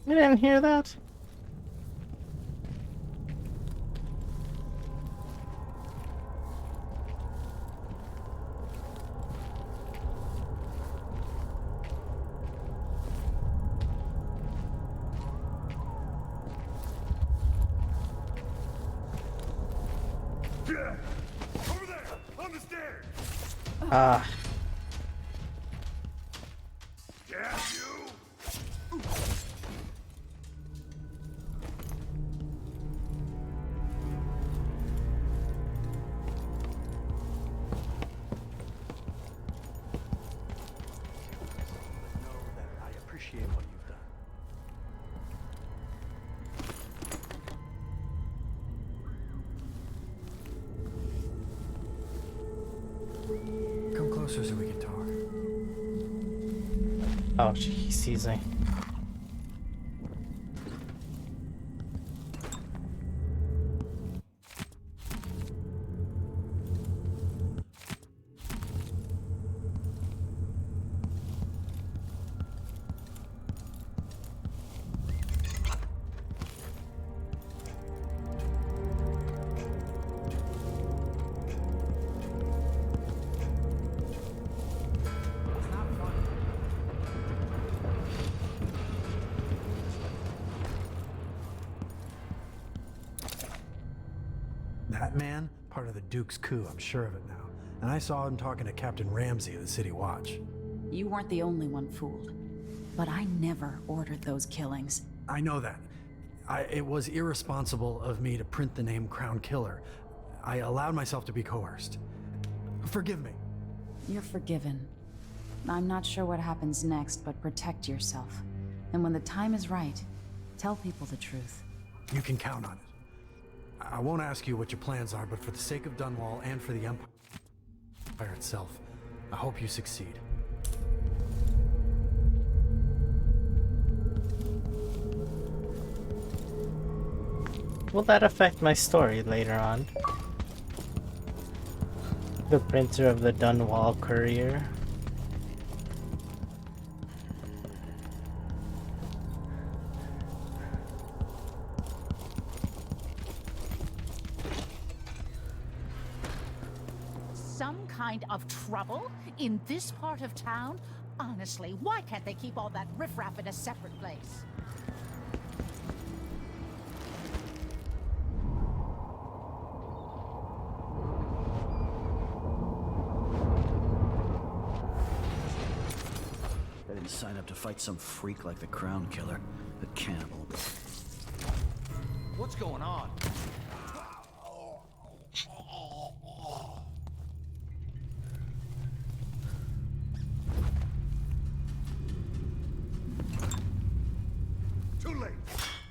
You didn't hear that?
Over there! On the stairs!
Ah.
Damn you!
Know that I appreciate what you've done.
Come closer so we can talk.
Oh, he sees me.
That man, part of the Duke's coup, I'm sure of it now. And I saw him talking to Captain Ramsey of the City Watch.
You weren't the only one fooled. But I never ordered those killings.
I know that. It was irresponsible of me to print the name Crown Killer. I allowed myself to be coerced. Forgive me.
You're forgiven. I'm not sure what happens next, but protect yourself. And when the time is right, tell people the truth.
You can count on it. I won't ask you what your plans are, but for the sake of Dunwall and for the Empire itself, I hope you succeed.
Will that affect my story later on? The printer of the Dunwall Courier.
Some kind of trouble in this part of town? Honestly, why can't they keep all that riffraff in a separate place?
I didn't sign up to fight some freak like the Crown Killer, a cannibal.
What's going on?
Too late.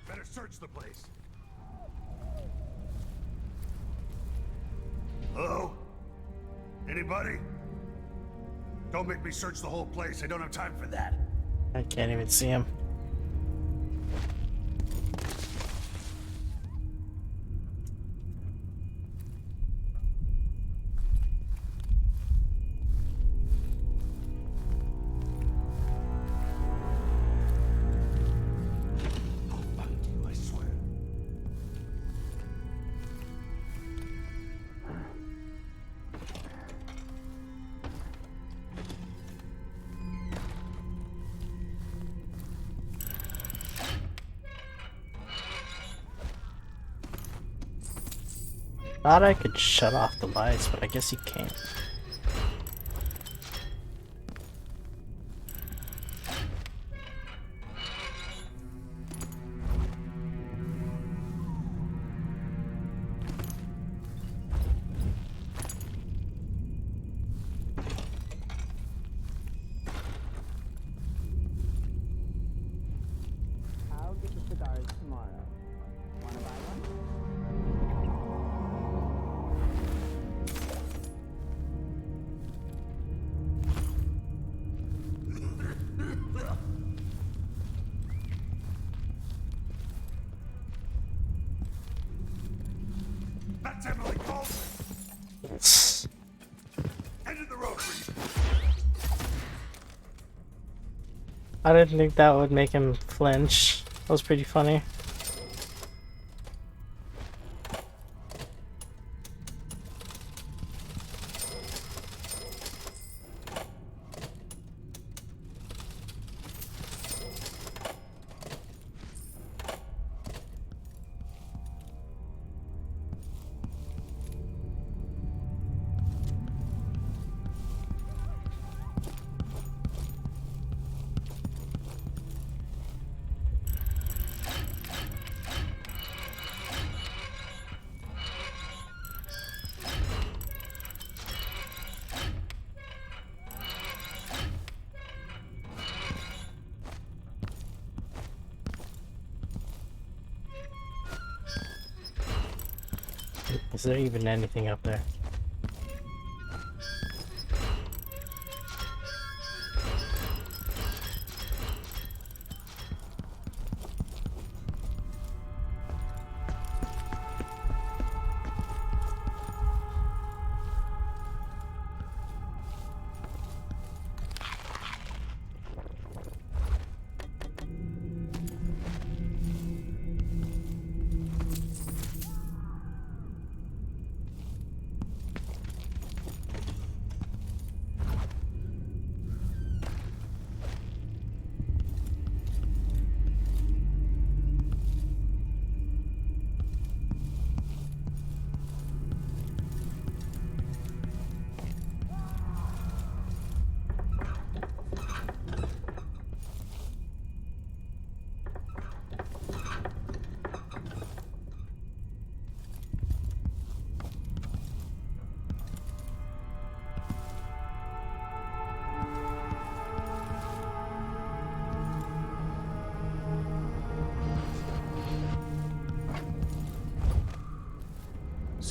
Better search the place. Hello? Anybody? Don't make me search the whole place. I don't have time for that.
I can't even see him.
I swear.
Thought I could shut off the lights, but I guess you can't.
I'll get the cigars tomorrow. Wanna buy one?
That's Emily Colson. End of the road, Reed.
I didn't think that would make him flinch. That was pretty funny. Is there even anything up there?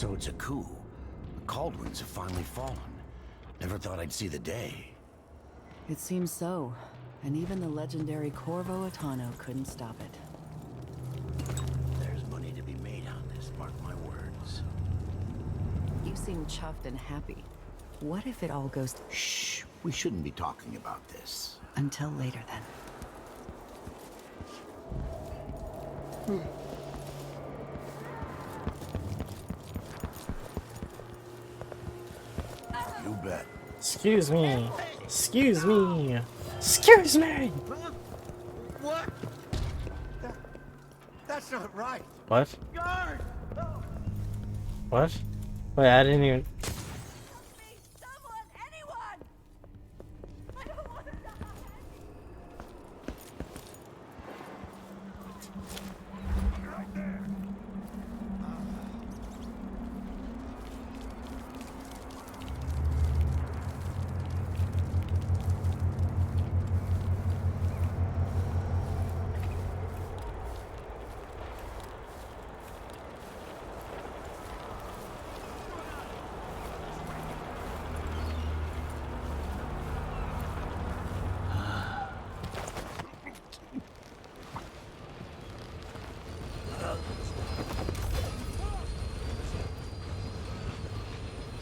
So it's a coup. The Caldwins have finally fallen. Never thought I'd see the day.
It seems so. And even the legendary Corvo Attano couldn't stop it.
There's money to be made on this, mark my words.
You seem chuffed and happy. What if it all goes...
Shh, we shouldn't be talking about this.
Until later, then.
You bet.
Excuse me. Excuse me. Excuse me.
What? That's not right.
What?
Guard!
What? Wait, I didn't even...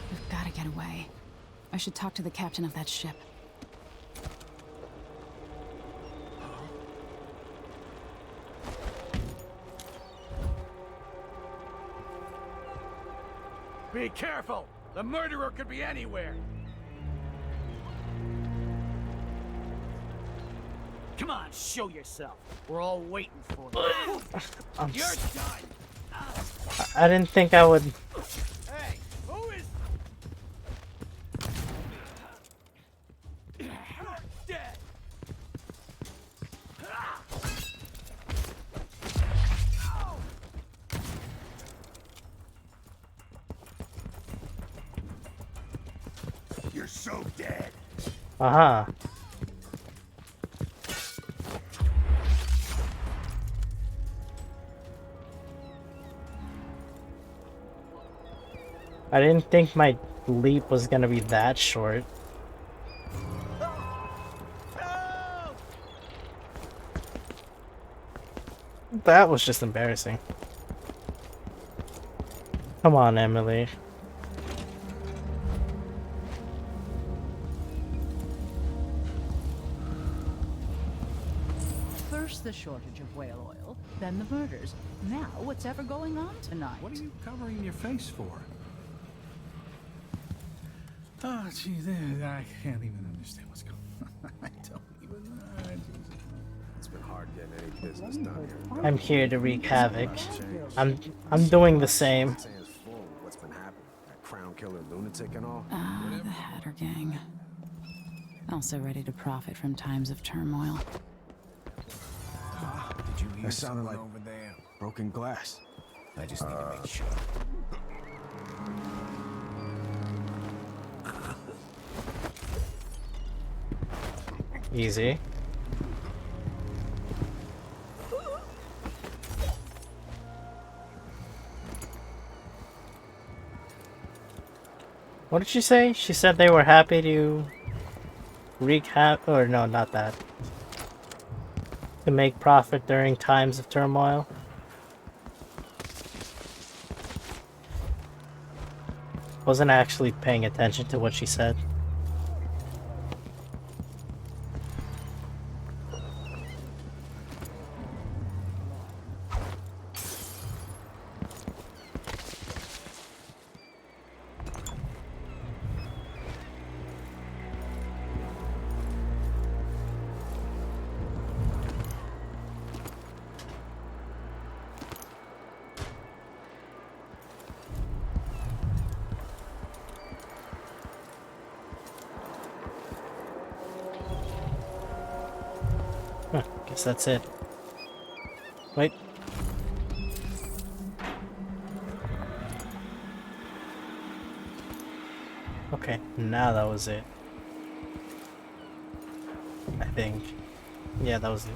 We've got to get away. I should talk to the captain of that ship.
Be careful! The murderer could be anywhere! Come on, show yourself. We're all waiting for you. You're done!
I didn't think I would...
Hey, who is... You're dead!
You're so dead.
Uh-huh. I didn't think my leap was gonna be that short. That was just embarrassing. Come on, Emily.
First the shortage of whale oil, then the murders. Now what's ever going on tonight?
What are you covering your face for? Oh, gee, I can't even understand what's going on. I don't even know.
It's been hard getting any business done here.
I'm here to wreak havoc. I'm doing the same.
What's been happening? That crown killer lunatic and all?
The Hatter Gang. Also ready to profit from times of turmoil.
Did you hear that sounded like over there? Broken glass. I just need to make sure.
Easy. What did she say? She said they were happy to wreak havoc, or no, not that. To make profit during times of turmoil. Wasn't actually paying attention to what she said. Huh, guess that's it. Wait. Okay, now that was it. I think. Yeah, that was it.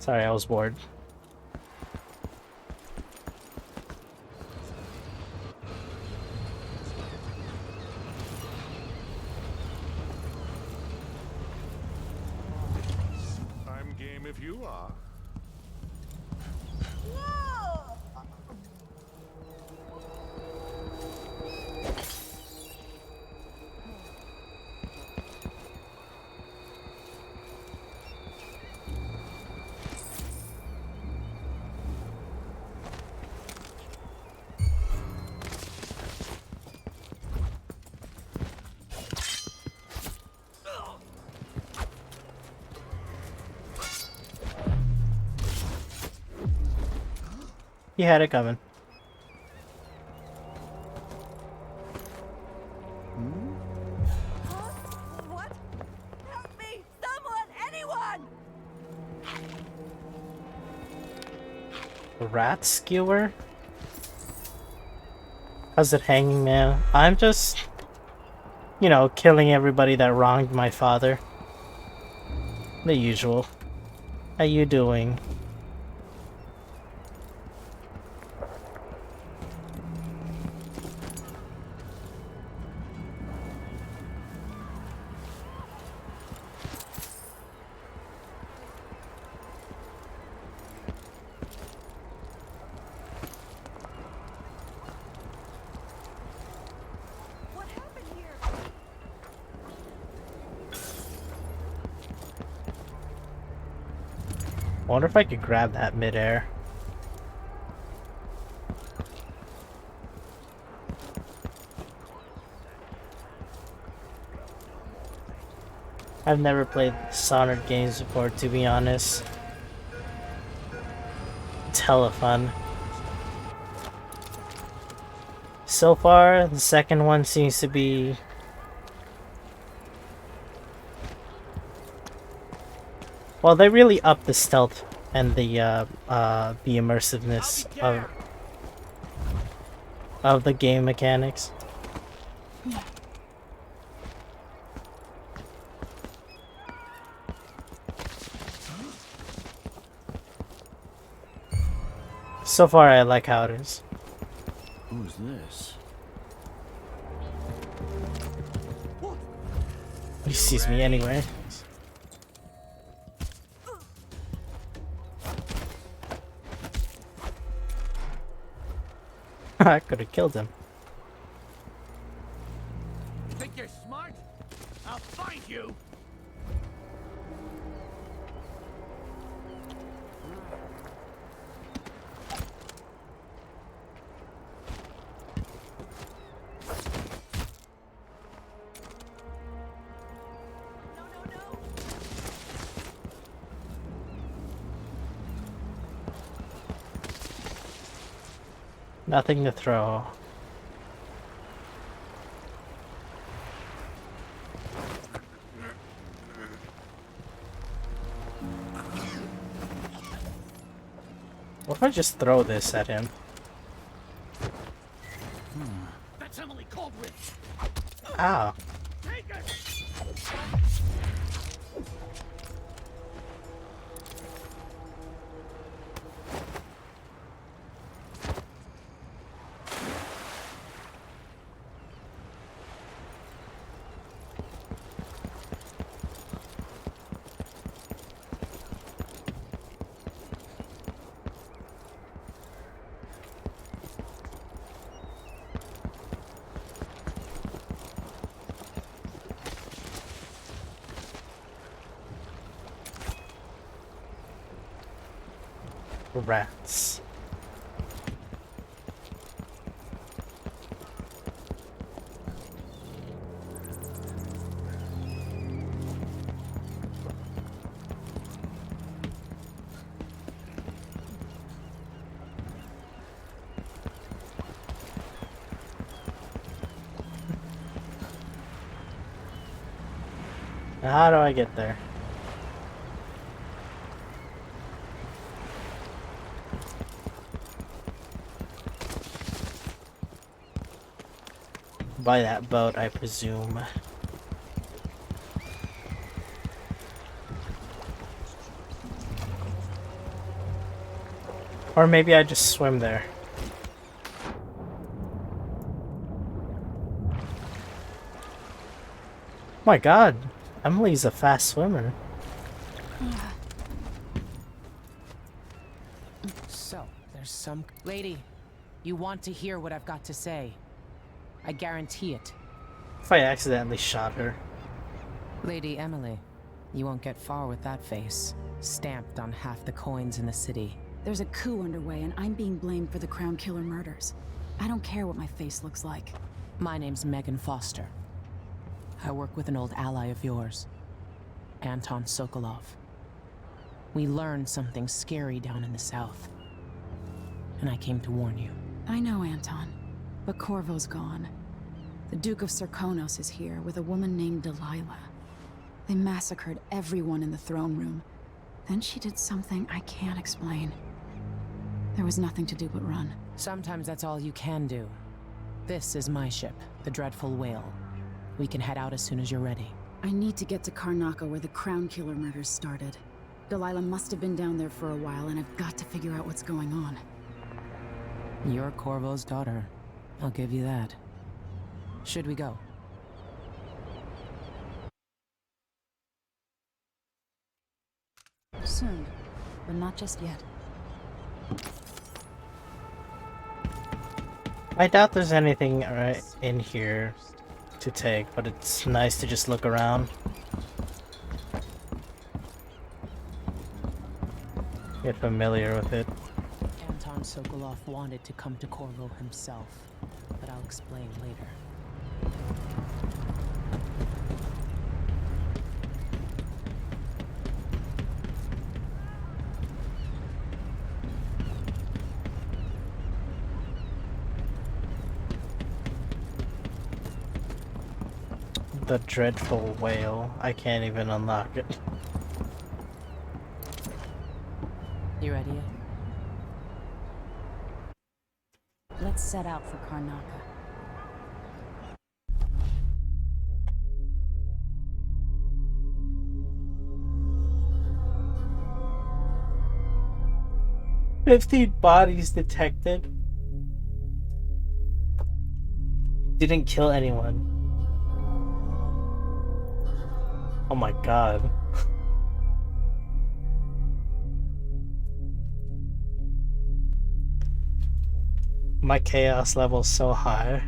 Sorry, I was bored.
I'm game if you are.
You had it coming.
What? Help me! Someone! Anyone!
Rat skewer? How's it hanging, man? I'm just, you know, killing everybody that wronged my father. The usual. How you doing? I wonder if I could grab that midair. I've never played Dishonored games before, to be honest. It's hella fun. So far, the second one seems to be... Well, they really upped the stealth and the immersiveness of the game mechanics. So far, I like how it is.
Who's this?
He sees me anyway. I could have killed him.
Think you're smart? I'll find you!
Nothing to throw. What if I just throw this at him?
That's Emily Caldwell!
Ow.
Take it!
Rats. How do I get there? By that boat, I presume. Or maybe I just swim there. My god, Emily's a fast swimmer.
So, there's some... Lady, you want to hear what I've got to say. I guarantee it.
If I accidentally shot her.
Lady Emily, you won't get far with that face. Stamped on half the coins in the city.
There's a coup underway, and I'm being blamed for the Crown Killer murders. I don't care what my face looks like.
My name's Megan Foster. I work with an old ally of yours, Anton Sokolov. We learned something scary down in the south, and I came to warn you.
I know, Anton, but Corvo's gone. The Duke of Serkonos is here with a woman named Delilah. They massacred everyone in the throne room. Then she did something I can't explain. There was nothing to do but run.
Sometimes that's all you can do. This is my ship, the Dreadful Whale. We can head out as soon as you're ready.
I need to get to Karnaca where the Crown Killer murders started. Delilah must have been down there for a while, and I've got to figure out what's going on.
You're Corvo's daughter. I'll give you that. Should we go?
Soon, but not just yet.
I doubt there's anything right in here to take, but it's nice to just look around. Get familiar with it.
Anton Sokolov wanted to come to Corvo himself, but I'll explain later.
The Dreadful Whale. I can't even unlock it.
You ready yet?
Let's set out for Karnaca. "15 bodies detected. Didn't kill anyone." Oh my god. My chaos level is so high.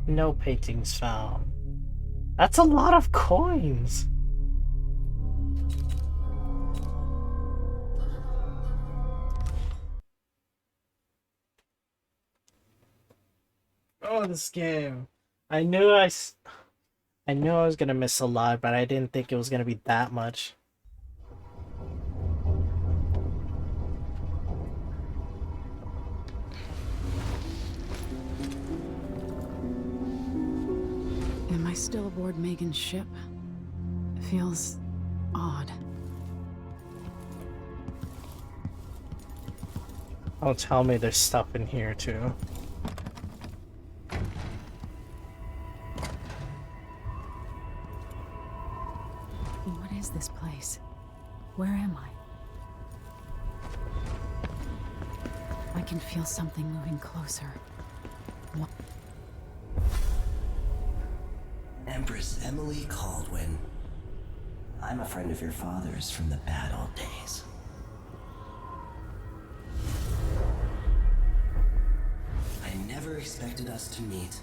No paintings found. That's a lot of coins. Oh, this game. I knew I was gonna miss a lot, but I didn't think it was gonna be that much. Am I still aboard Megan's ship? It feels odd.
Oh, tell me there's stuff in here too.
What is this place? Where am I? I can feel something moving closer. What?
Empress Emily Kaldwin. I'm a friend of your father's from the bad old days. I never expected us to meet.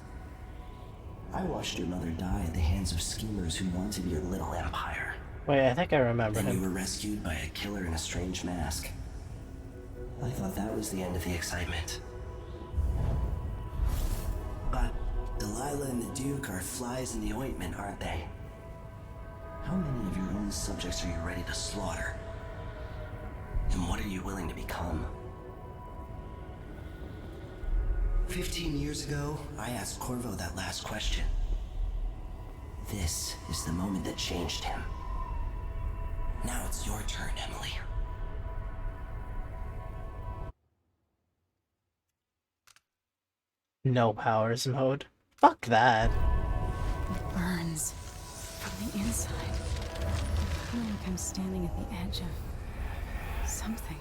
I watched your mother die at the hands of schemers who wanted your little empire.
Wait, I think I remember
Then
him.
you were rescued by a killer in a strange mask. I thought that was the end of the excitement. But Delilah and the Duke are flies in the ointment, aren't they? How many of your own subjects are you ready to slaughter? And what are you willing to become? 15 years ago, I asked Corvo that last question. This is the moment that changed him. Now it's your turn, Emily.
No powers mode. Fuck that.
It burns from the inside. feel like I'm standing at the edge of something.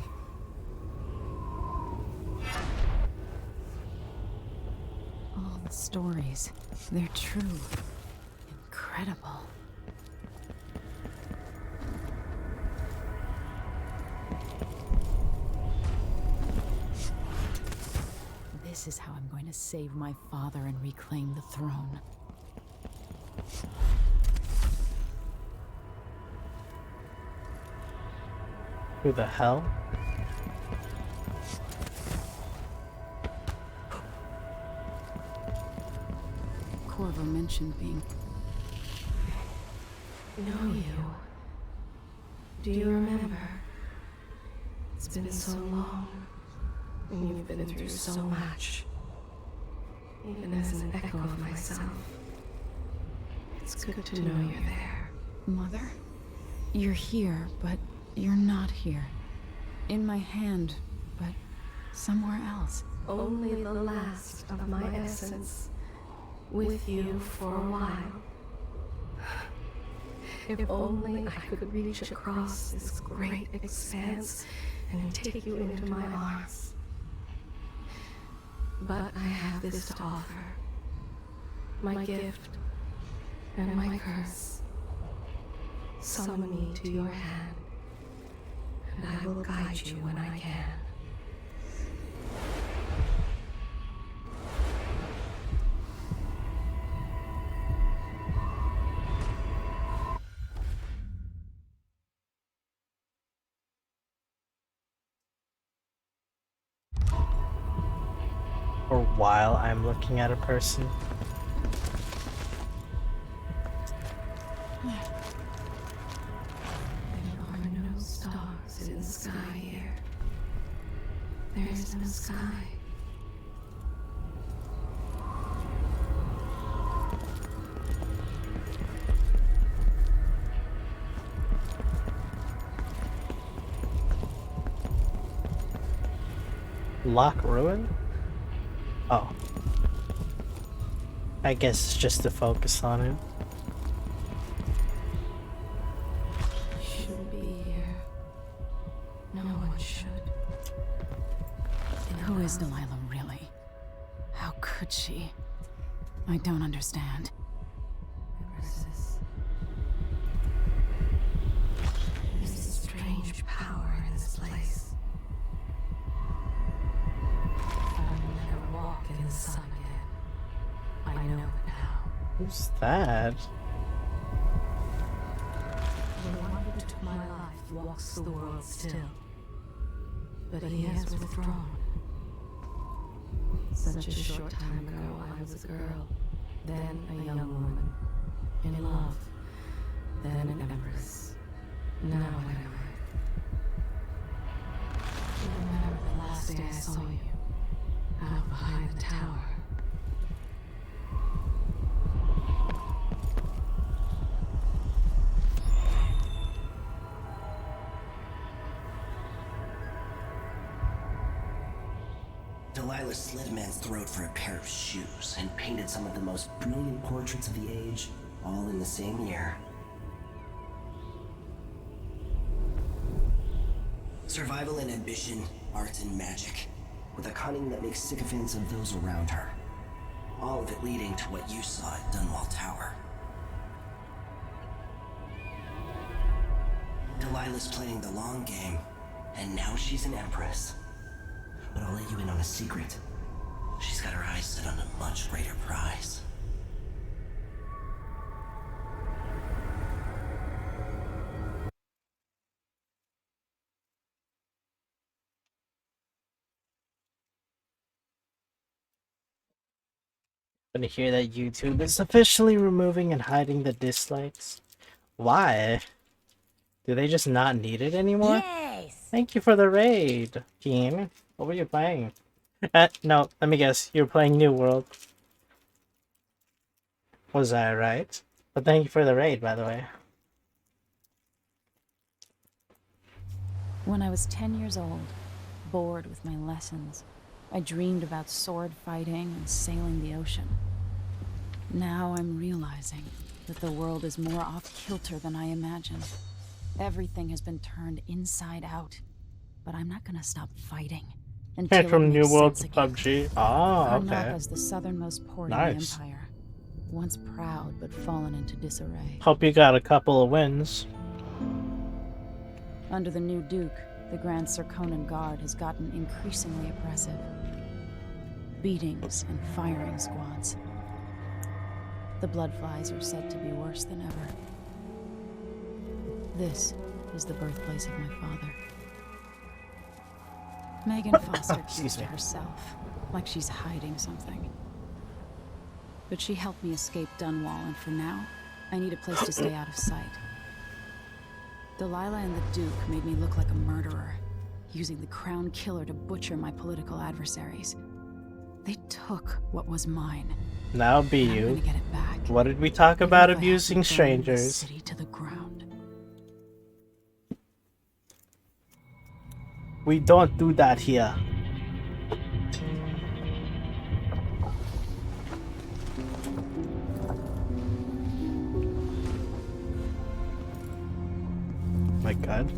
All the stories, they're true. Incredible. This is how I'm going to save my father and reclaim the throne.
Who the hell?
Corvo mentioned being...
Know you. Do you remember? It's been so long, and you've been through so much. Even as an echo of myself, it's good to know you're there.
Mother? You're here, but you're not here. In my hand, but somewhere else.
Only the last of my essence, with you for a while. If only I could reach across this great expanse and take you into my arms. But I have this to offer. My gift and my curse. Summon me to your hand, and I will guide you when I can.
Or while I'm looking at a person.
There are no stars in the sky here. There is no sky.
Loch Ruin? Oh. I guess it's just to focus on it.
Shouldn't be here. No one should.
Who is Delilah really? How could she? I don't understand.
There's a strange power in this place. I'll never walk in the sun again. I know it now.
Who's that?
The one who took my life walks the world still. But he has withdrawn. Such a short time ago, I was a girl, then a young woman, in love, then an empress. Now what am I? You remember the last day I saw you, out behind the tower.
Delilah slit a man's throat for a pair of shoes and painted some of the most brilliant portraits of the age, all in the same year. Survival and ambition, art and magic, with a cunning that makes sycophants of those around her. All of it leading to what you saw at Dunwall Tower. Delilah's playing the long game, and now she's an empress. But I'll let you in on a secret. She's got her eyes set on a much greater prize.
Gonna hear that YouTube is officially removing and hiding the dislikes. Why? Do they just not need it anymore?
Yes!
Thank you for the raid, Keen. What were you playing? No, let me guess. You're playing New World. Was I right? But thank you for the raid, by the way.
When I was 10 years old, bored with my lessons, I dreamed about sword fighting and sailing the ocean. Now I'm realizing that the world is more off-kilter than I imagined. Everything has been turned inside out. But I'm not gonna stop fighting
Hey,
until
from
it
New
makes
World
sense
to
again.
PUBG. Ah, okay.
Karnaca is the southernmost port
Nice.
in the Empire. Once proud, but fallen into disarray.
Hope you got a couple of wins.
Under the new Duke, the Grand Serkonan Guard has gotten increasingly oppressive. Beatings and firing squads. The Bloodflies are said to be worse than ever. This is the birthplace of my father. Megan Foster keeps to herself, like she's hiding something. But she helped me escape Dunwall, and for now, I need a place to stay out of sight. Delilah and the Duke made me look like a murderer, using the Crown Killer to butcher my political adversaries. They took what was mine.
Now be
I'm
you.
gonna get it back.
What did we talk about
Even if I have to
abusing
burn the
strangers?
city to the ground.
We don't do that here. My God.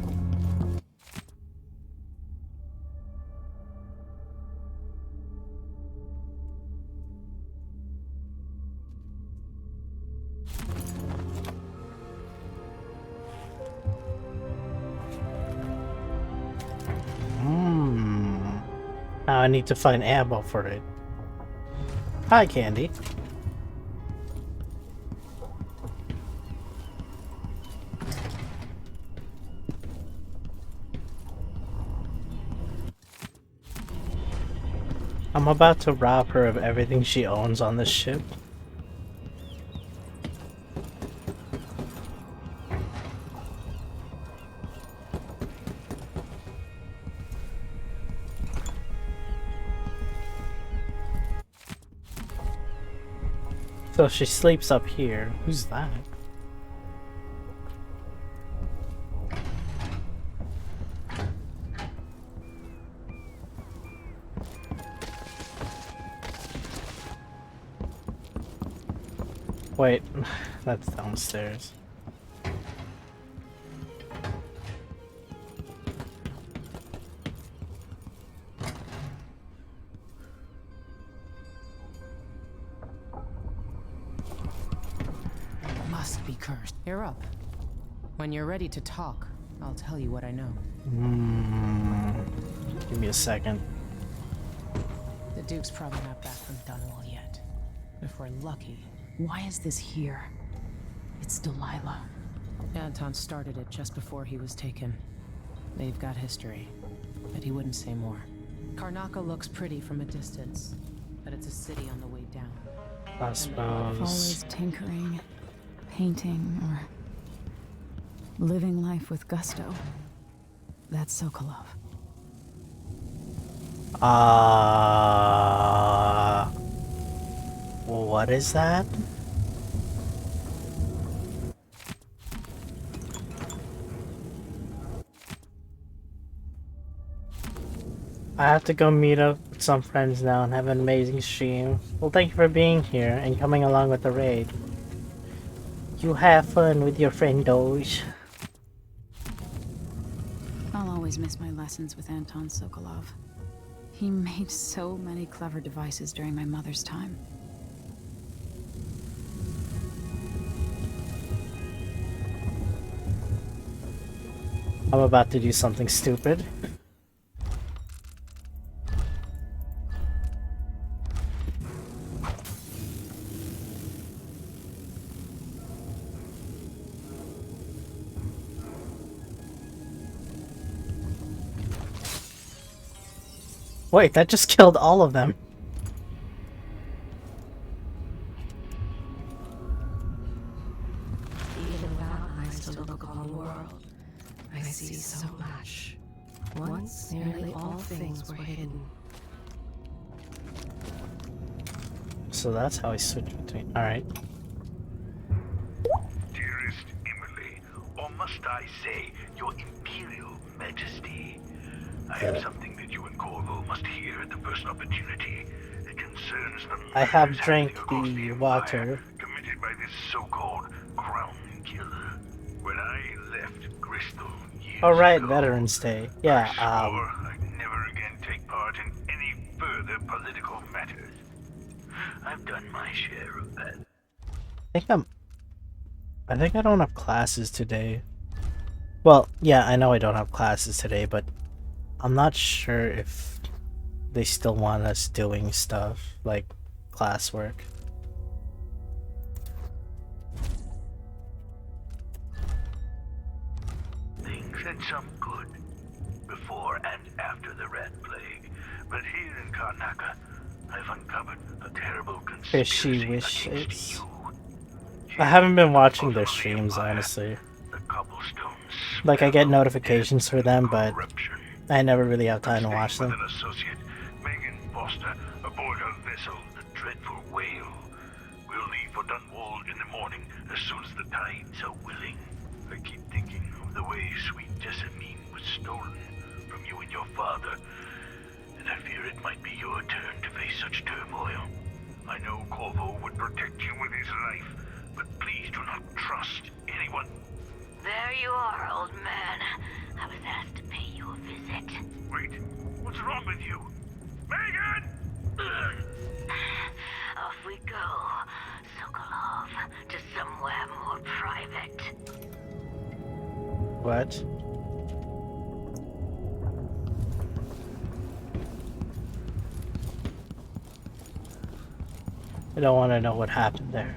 Now I need to find ammo for it. Hi, Candy. I'm about to rob her of everything she owns on this ship. So she sleeps up here. Who's that? Wait, that's downstairs.
Must be cursed. You're up. When you're ready to talk, I'll tell you what I know.
Give me a second.
The Duke's probably not back from Dunwall yet. If we're lucky.
Why is this here? It's Delilah.
Anton started it just before he was taken. They've got history, but he wouldn't say more. Karnaca looks pretty from a distance, but it's a city on the way down.
I suppose.
Always tinkering, painting, or living life with gusto. That's Sokolov.
What is that? I have to go meet up with some friends now and have an amazing stream. Well, thank you for being here and coming along with the raid. You have fun with your friend Doge.
I'll always miss my lessons with Anton Sokolov. He made so many clever devices during my mother's time.
I'm about to do something stupid. Wait, that just killed all of them.
Even without eyes to look upon the world, I see so much. Once, nearly all things were hidden.
So that's how I switch between. Alright.
Dearest Emily, or must I say, your Imperial Majesty, I have something that you and Corvo must hear at the first opportunity. It concerns the
I have
murders
drank
happening
the
across
water.
Empire committed by this so-called Crown Killer. When I left Grist
Oh right, Veterans Day. Yeah.
I'd never again take part in any further political matters. I've done my share of that.
I think I don't have classes today. Well, yeah, I know I don't have classes today, but I'm not sure if they still want us doing stuff like classwork.
Things had some good before and after the Red Plague, but here in Karnaca, I've uncovered a terrible conspiracy
Fishy wishes.
against you.
I haven't been watching their streams, honestly. Like, I get notifications for them, but I never really have time to watch them.
An associate, Megan Foster, aboard her vessel, the Dreadful Whale. We'll leave for Dunwall in the morning as soon as the tides are willing. I keep thinking of the way sweet Jessamine was stolen from you and your father, and I fear it might be your turn to face such turmoil. I know Corvo would protect you with his life, but please do not trust anyone.
There you are, old man. I was asked to pay you a visit.
Wait, what's wrong with you? Megan!
Off we go, Sokolov, to somewhere more private.
What? I don't want to know what happened there.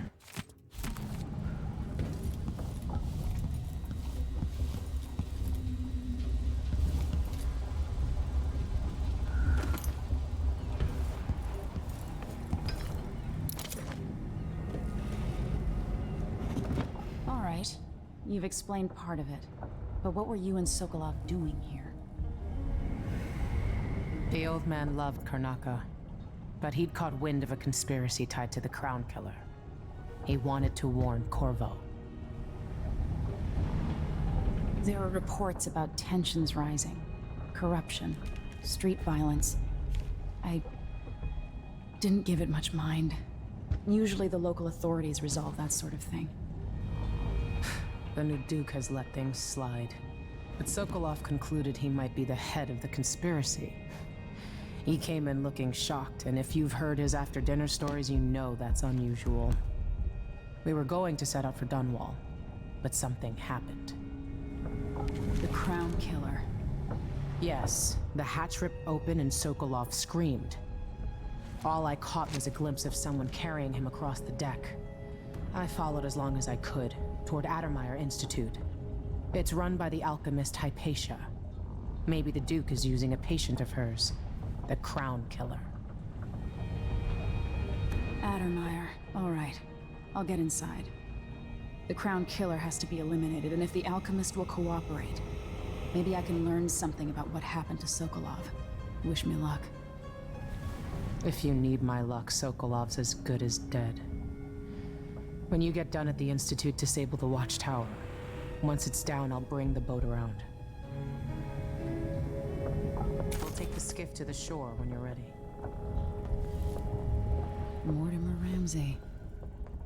You've explained part of it, but what were you and Sokolov doing here?
The old man loved Karnaca, but he'd caught wind of a conspiracy tied to the Crown Killer. He wanted to warn Corvo.
There are reports about tensions rising, corruption, street violence. I didn't give it much mind. Usually the local authorities resolve that sort of thing.
The new Duke has let things slide, but Sokolov concluded he might be the head of the conspiracy. He came in looking shocked, and if you've heard his after-dinner stories, you know that's unusual. We were going to set out for Dunwall, but something happened.
The Crown Killer.
Yes, the hatch ripped open and Sokolov screamed. All I caught was a glimpse of someone carrying him across the deck. I followed as long as I could, toward Addermeyer Institute. It's run by the alchemist Hypatia. Maybe the Duke is using a patient of hers, the Crown Killer.
Addermeyer. All right. I'll get inside. The Crown Killer has to be eliminated, and if the alchemist will cooperate, maybe I can learn something about what happened to Sokolov. Wish me luck.
If you need my luck, Sokolov's as good as dead. When you get done at the Institute, disable the watchtower. Once it's down, I'll bring the boat around. We'll take the skiff to the shore when you're ready.
Mortimer Ramsey.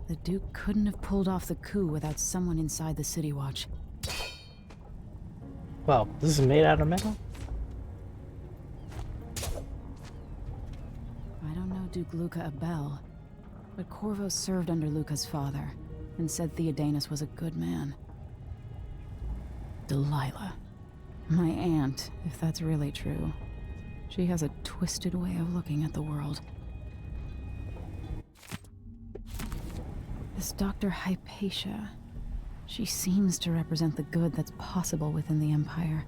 The Duke couldn't have pulled off the coup without someone inside the City Watch.
Well, this is made out of metal?
I don't know Duke Luca Abel, but Corvo served under Luca's father, and said Theodanis was a good man. Delilah. My aunt, if that's really true. She has a twisted way of looking at the world. This Dr. Hypatia. She seems to represent the good that's possible within the Empire.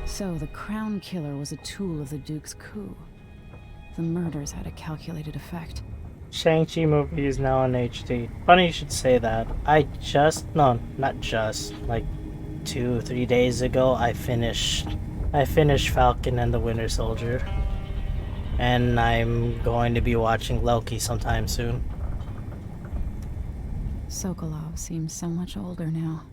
So, the Crown Killer was a tool of the Duke's coup. The murders had a calculated effect.
Shang-Chi movie is now on HD. Funny you should say that. Not just, like 2-3 days ago, I finished Falcon and the Winter Soldier. And I'm going to be watching Loki sometime soon.
Sokolov seems so much older now.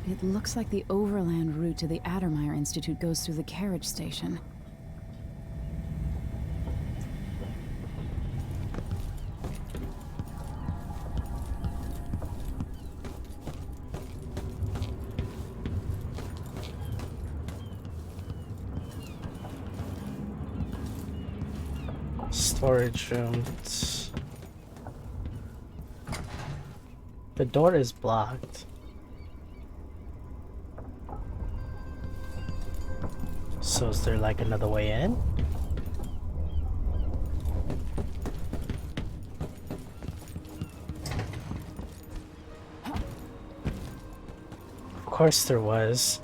It looks like the overland route to the Addermeyer Institute goes through the carriage station.
Storage room. The door is blocked. So is there like another way in? Of course there was.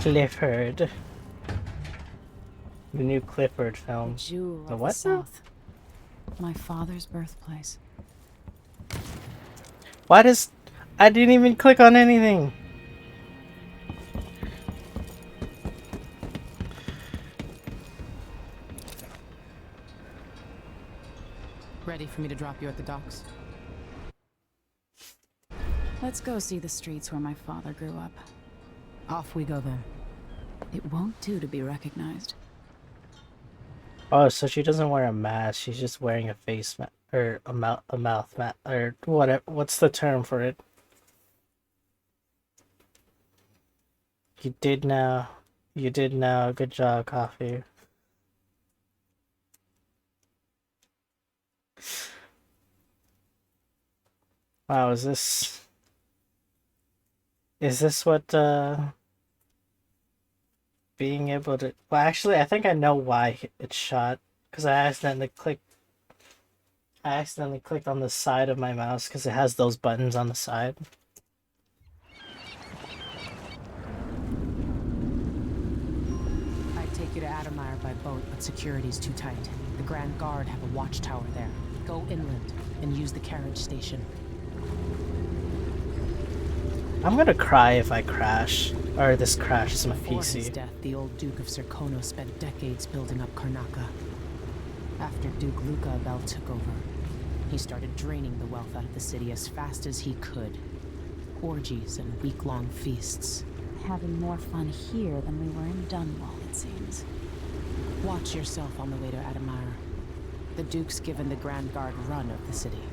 Clifford. The new Clifford film.
Jewel
The
of
what?
the South. My father's birthplace.
Why does... I didn't even click on anything.
Ready for me to drop you at the docks?
Let's go see the streets where my father grew up.
Off we go then.
It won't do to be recognized.
Oh, so she doesn't wear a mask. She's just wearing a face mask or a mouth mask or whatever. What's the term for it? You did now. You did now. Good job, Coffee. Wow, is this what being able to... Well, actually, I think I know why it's shot. Because I accidentally clicked on the side of my mouse because it has those buttons on the side.
I'd take you to Adamire by boat, but security's too tight. The Grand Guard have a watchtower there. Go inland and use the carriage station.
I'm gonna cry if I crash. Or this crashes my
Before
PC.
his death, the old Duke of Serkonos spent decades building up Karnaca. After Duke Luca Abel took over, he started draining the wealth out of the city as fast as he could. Orgies and week-long feasts.
Having more fun here than we were in Dunwall, it seems.
Watch yourself on the way to Adamire. The Duke's given the Grand Guard run of the city.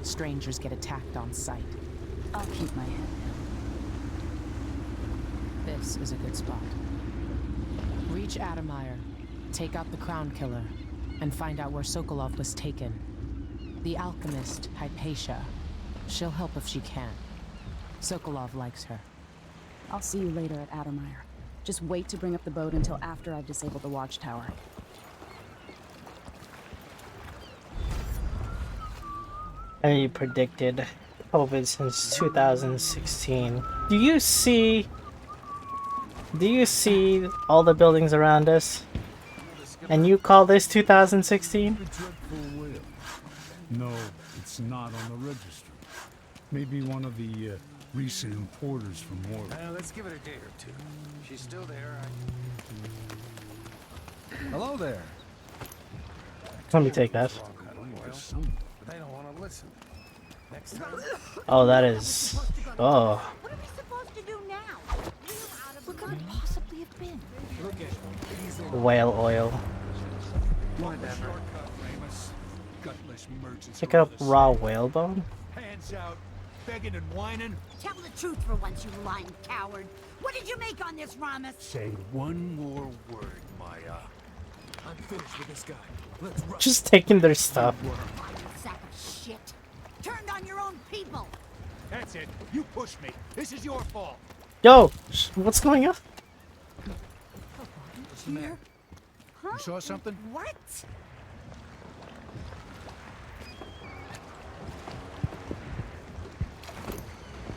Strangers get attacked on sight.
I'll keep my head down.
This is a good spot. Reach Adamire, take out the Crown Killer, and find out where Sokolov was taken. The alchemist, Hypatia. She'll help if she can. Sokolov likes her.
I'll see you later at Adamire. Just wait to bring up the boat until after I've disabled the watchtower.
And you predicted COVID since 2016. Do you see all the buildings around us? And you call this 2016?
No, it's not on the register. Maybe one of the recent importers from Morley.
Let's give it a day or two. She's still there.
Hello there.
Let me take that.
They don't want to listen. Next time.
Oh, that is... Oh.
What are we supposed to do now? What could it possibly have been?
Look at
Whale oil.
whatever.
Pick up raw whalebone?
Hands out, begging and whining.
Tell the truth for once, you lying coward. What did you make on this, Ramos?
Say one more word, Maya. I'm finished with this guy. Let's run.
Just taking their stuff.
You sack of shit. Turned on your own people.
That's it. You pushed me. This is your fault.
Yo! What's going on?
What's the matter?
Huh?
You saw something?
What?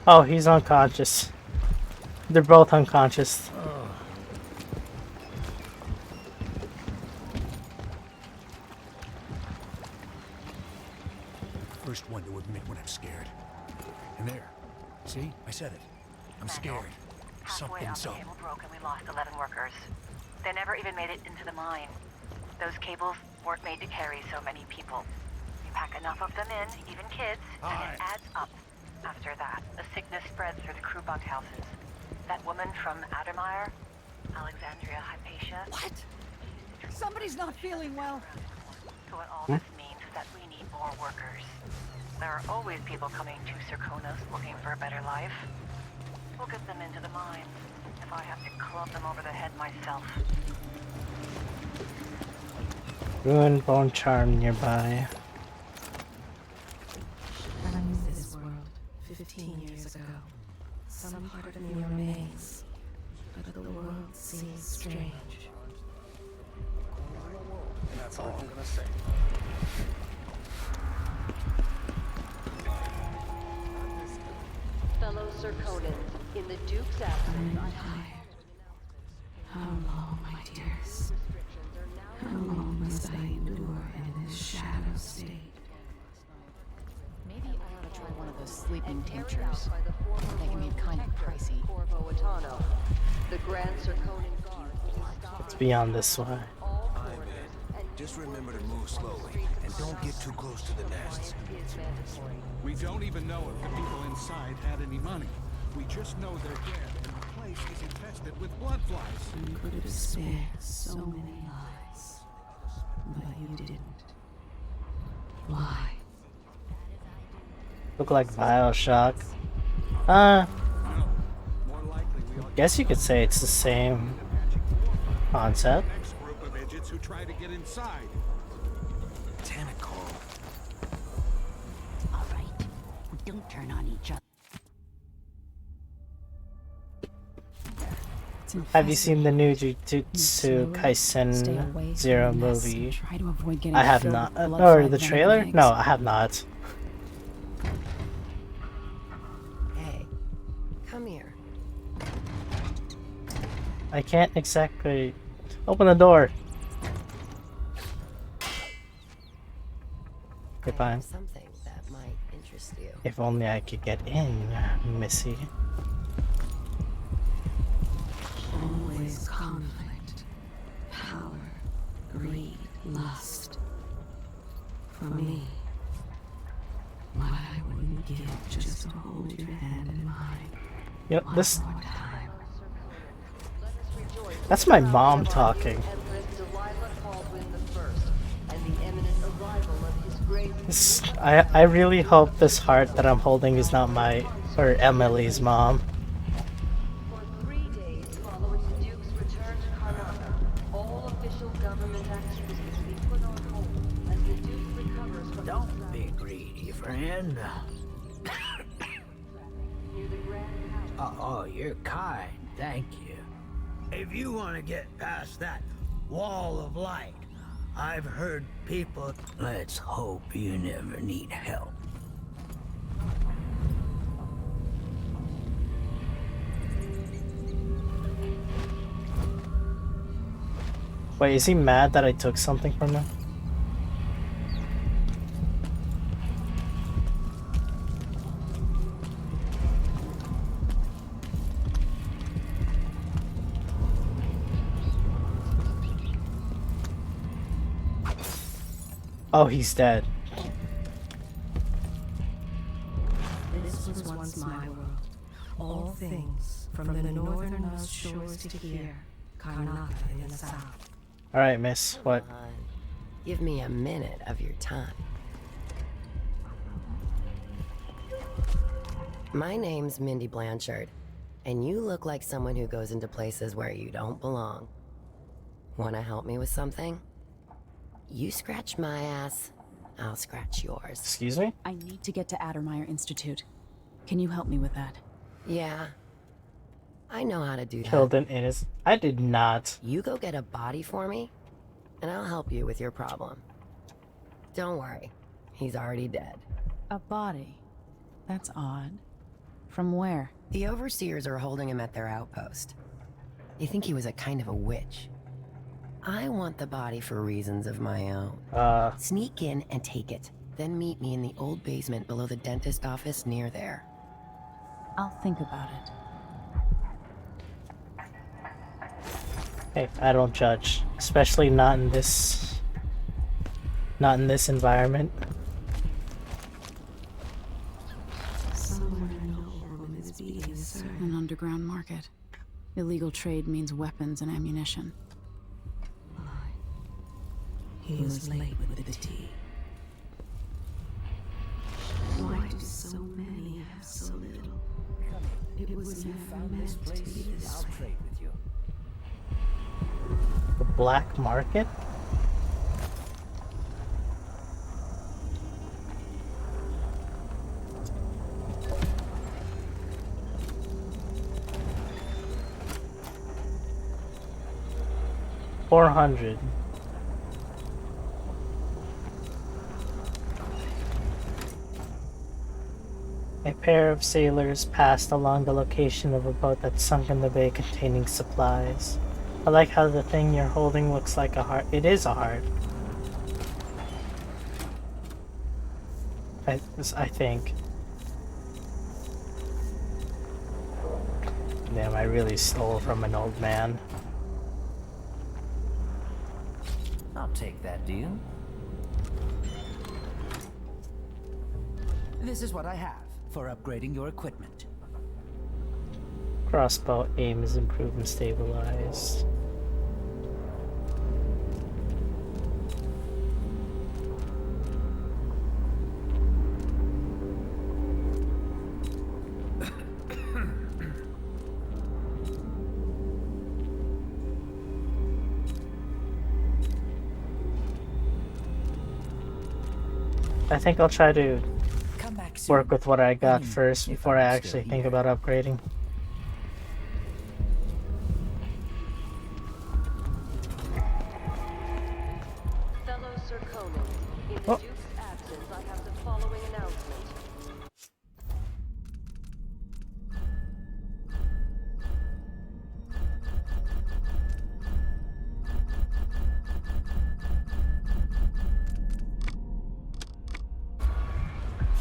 Oh, he's unconscious. They're both unconscious.
First one to admit when I'm scared. And there. See? I said it. I'm scared.
Halfway up, the cable broke and we lost 11 workers. They never even made it into the mine. Those cables weren't made to carry so many people. You pack enough of them in, even kids, and it adds up. After that, the sickness spreads through the crew bunkhouses. That woman from Addermire, Alexandria Hypatia.
What? Somebody's not feeling well.
So what all this means is that we need more workers. There are always people coming to Serkonos looking for a better life. We'll get them into the mines, if I have to club them over the head myself.
Ruined bone charm nearby.
This world 15 years ago. Some part of me remains, but the world seems strange.
That's all I'm gonna say.
Fellow Serkonans, in the Duke's absence,
I'm tired. How long, my dears? How long must I endure in this shadow state?
Maybe I ought to try one of those sleeping tinctures. They can be kind of pricey.
Corvo Atano, the Grand Serkonan Guard, will stop
It's beyond this way.
Just remember to move slowly, and don't get too close to the nests.
We don't even know if the people inside had any money. We just know they're dead, and the place is infested with blood flies.
You could have spared so many lives, but you didn't. Why?
Look like Bioshock. Guess you could say it's the same concept.
Next group of idiots who try to get inside.
Damn it, Cole.
All right. Don't turn on each other.
Have you seen the new Jujutsu Kaisen Zero movie?
Try to avoid getting
I have
filled
not.
with blood
Or
fly
the
venom
trailer?
eggs.
No, I have not.
Hey, come here.
I can't exactly open the door. Okay, fine.
Something that might interest you.
If only I could get in, Missy.
Always conflict, power, greed, lust. For me, what I wouldn't give just to hold your hand in mine.
Yep, this. That's my mom talking. I really hope this heart that I'm holding is not my or Emily's mom.
For 3 days following the Duke's return to Karnataka, all official government activities will be put on hold as the Duke recovers from
Don't be greedy, friend. Oh, you're kind. Thank you. If you want to get past that wall of light, I've heard people... Let's hope you never need help.
Wait, is he mad that I took something from him? Oh, he's dead.
This was once my world. All things, from the northernmost shores to here, Karnataka in the south.
Alright, miss. What?
Give me a minute of your time. My name's Mindy Blanchard, and you look like someone who goes into places where you don't belong. Wanna help me with something? You scratch my ass, I'll scratch yours.
Excuse me?
I need to get to Addermire Institute. Can you help me with that?
Yeah. I know how to do that.
Killed an innocent. I did not.
You go get a body for me, and I'll help you with your problem. Don't worry. He's already dead.
A body? That's odd. From where?
The overseers are holding him at their outpost. They think he was a kind of a witch. I want the body for reasons of my own. Sneak in and take it. Then meet me in the old basement below the dentist office near there.
I'll think about it.
Hey, I don't judge, especially not in this environment.
An underground market. Illegal trade means weapons and ammunition.
He was late with the tea. Why do so many have so little? It was never meant to be this way.
The black market? $400. A pair of sailors passed along the location of a boat that sunk in the bay containing supplies. I like how the thing you're holding looks like a heart. It is a heart. I think. Damn, I really stole from an old man.
I'll take that deal. This is what I have for upgrading your equipment.
Crossbow aim is improved and stabilized. I think I'll try to work with what I got first before I actually think about upgrading.
Fellow Serkonans, in the Duke's absence, I have the following announcement.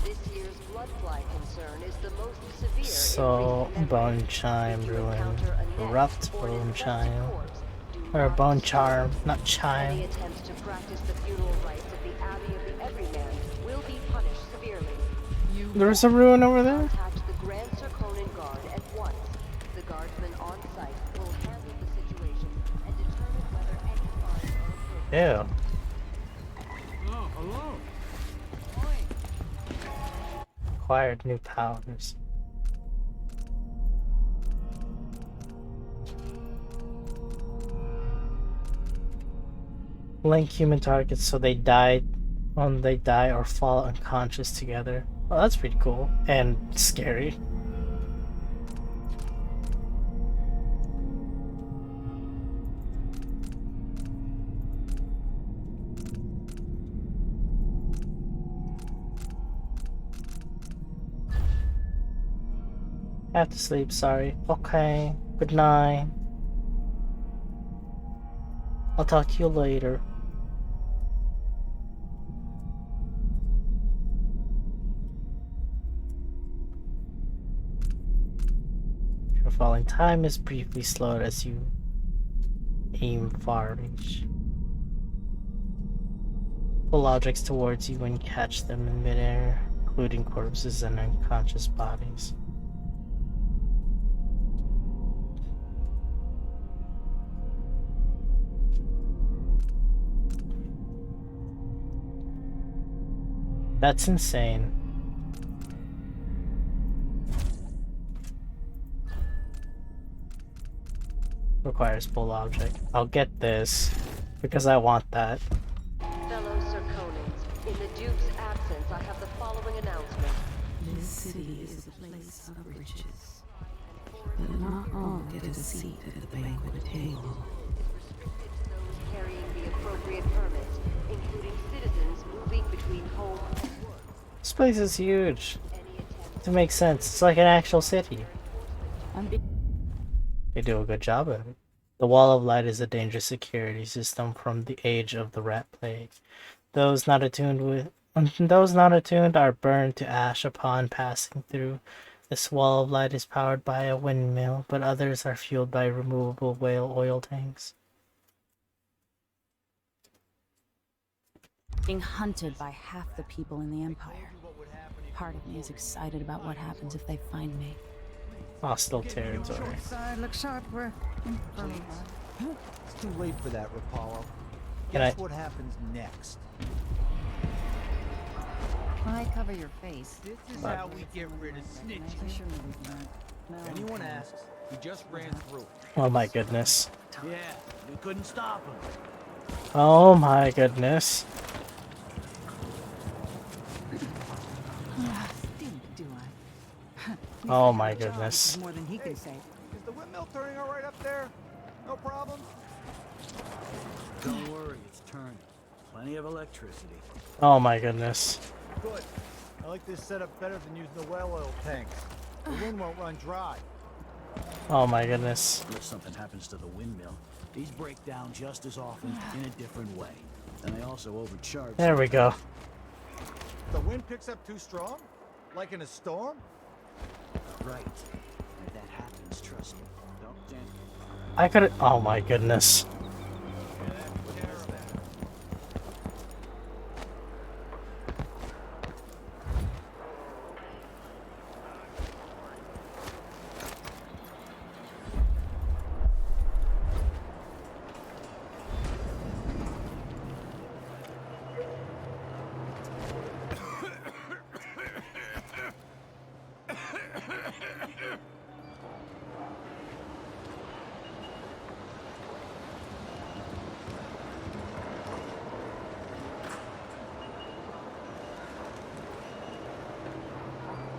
This year's bloodfly concern is the most severe.
So, Bone Chime, Ruin, Corrupt Bone Chime, or Bone Charm, not Chime.
Any attempt to practice the funeral rites at the Abbey of the Everyman will be punished severely.
There's a ruin over there?
Contact the Grand Serkonan Guard at once. The guardsmen on site will handle the situation and determine whether any fines are appropriate.
Ew.
Oh, hello.
Acquired new powers. Link human targets so they die when they die or fall unconscious together. Well, that's pretty cool and scary. I have to sleep, sorry. Okay, good night. I'll talk to you later. Your falling time is briefly slowed as you aim far reach. Pull objects towards you and catch them in midair, including corpses and unconscious bodies. That's insane. Requires pull object. I'll get this because I want that.
Fellow Serkonans, in the Duke's absence, I have the following announcement.
This city is a place of riches, but not all get a seat at the banquet table.
Carrying the appropriate permits, including citizens moving between home and work.
This place is huge. It makes sense. It's like an actual city. They do a good job of it. The Wall of Light is a dangerous security system from the age of the Rat Plague. Those not attuned are burned to ash upon passing through. This Wall of Light is powered by a windmill, but others are fueled by removable whale oil tanks.
being hunted by half the people in the Empire. Part of me is excited about what happens if they find me.
Hostile territory.
Side, look sharp, we're infernal.
It's too late for that, Rapallo.
Can
Guess
I-
what happens next?
I cover your face.
This is how we get rid of snitches. If anyone asks, he just ran through.
Oh my goodness.
Yeah, we couldn't stop him.
Oh my goodness.
Do I?
Oh my goodness.
More than he can say.
Is the windmill turning all right up there? No problems?
Don't worry, it's turning. Plenty of electricity.
Oh my goodness.
Good. I like this setup better than using the well oil tanks. The wind won't run dry.
Oh my goodness.
If something happens to the windmill, these break down just as often in a different way. And they also overcharge.
There we go.
The wind picks up too strong? Like in a storm?
Right. If that happens, trust me. Don't dance.
I could. Oh my goodness.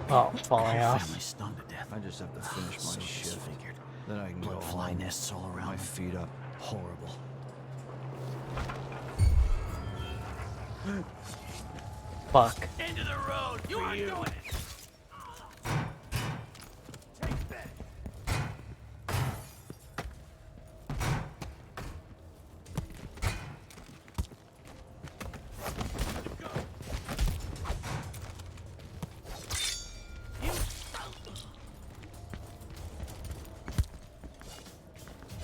Oh, falling off.
Family's stunned to death.
I just have to finish my
So
shit.
disfigured.
Then I can go
Blood fly
home.
nests all around.
My feet up.
Horrible.
Fuck.
Into the road. You aren't doing it. Take that.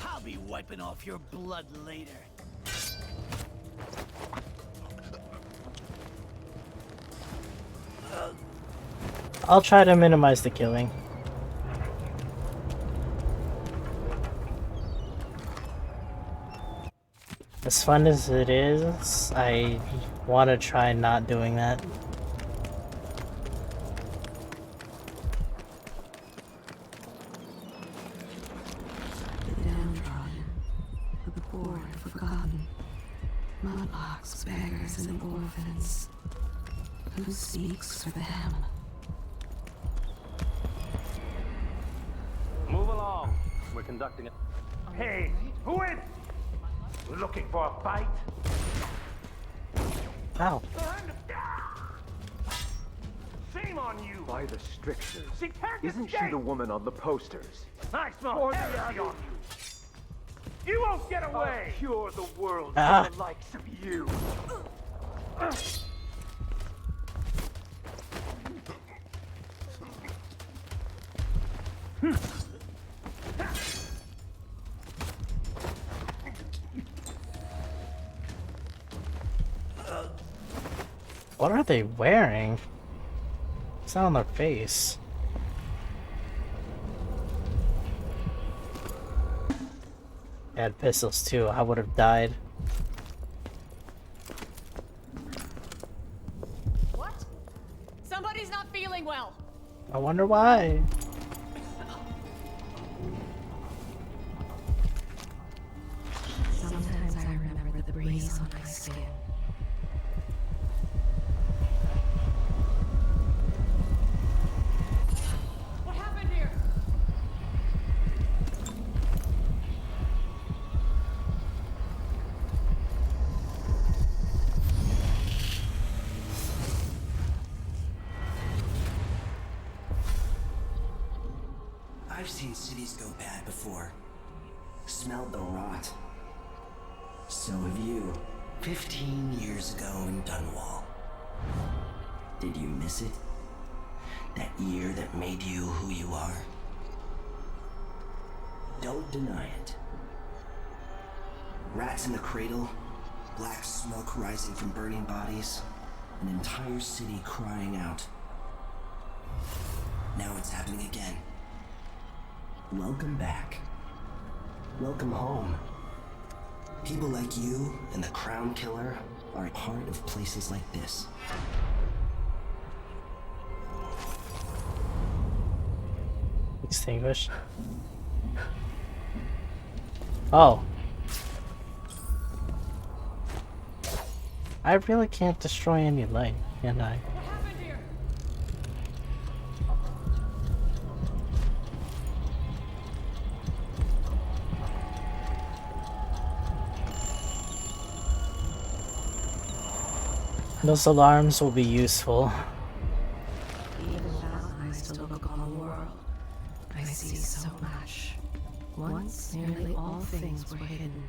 I'll be wiping off your blood later.
I'll try to minimize the killing. As fun as it is, I want to try not doing that.
The downtrodden, the poor and forgotten, mudlarks, beggars, and orphans. Who speaks for them?
Move along. We're conducting a... Hey, who is? We're looking for a fight?
Ow.
Shame on you!
By the strictures.
She can't
Isn't she
escape.
the woman on the posters?
I smell heresy on you! You won't get away!
I'll cure the world
Ah.
for the likes of you.
What are they wearing? It's not on their face. They had pistols too. I would have died.
What? Somebody's not feeling well.
I wonder why.
Sometimes I remember the breeze on my skin.
What happened here?
I've seen cities go bad before. Smelled the rot. So have you. 15 years ago in Dunwall. Did you miss it? That year that made you who you are? Don't deny it. Rats in the cradle, Black smoke rising from burning bodies. An entire city crying out. Now it's happening again. Welcome back. Welcome home. People like you and the Crown Killer are a part of places like this.
Extinguished. Oh. I really can't destroy any light, can I? Those alarms will be useful.
Even now, I still look on the world. I see so much. Once, nearly all things were hidden.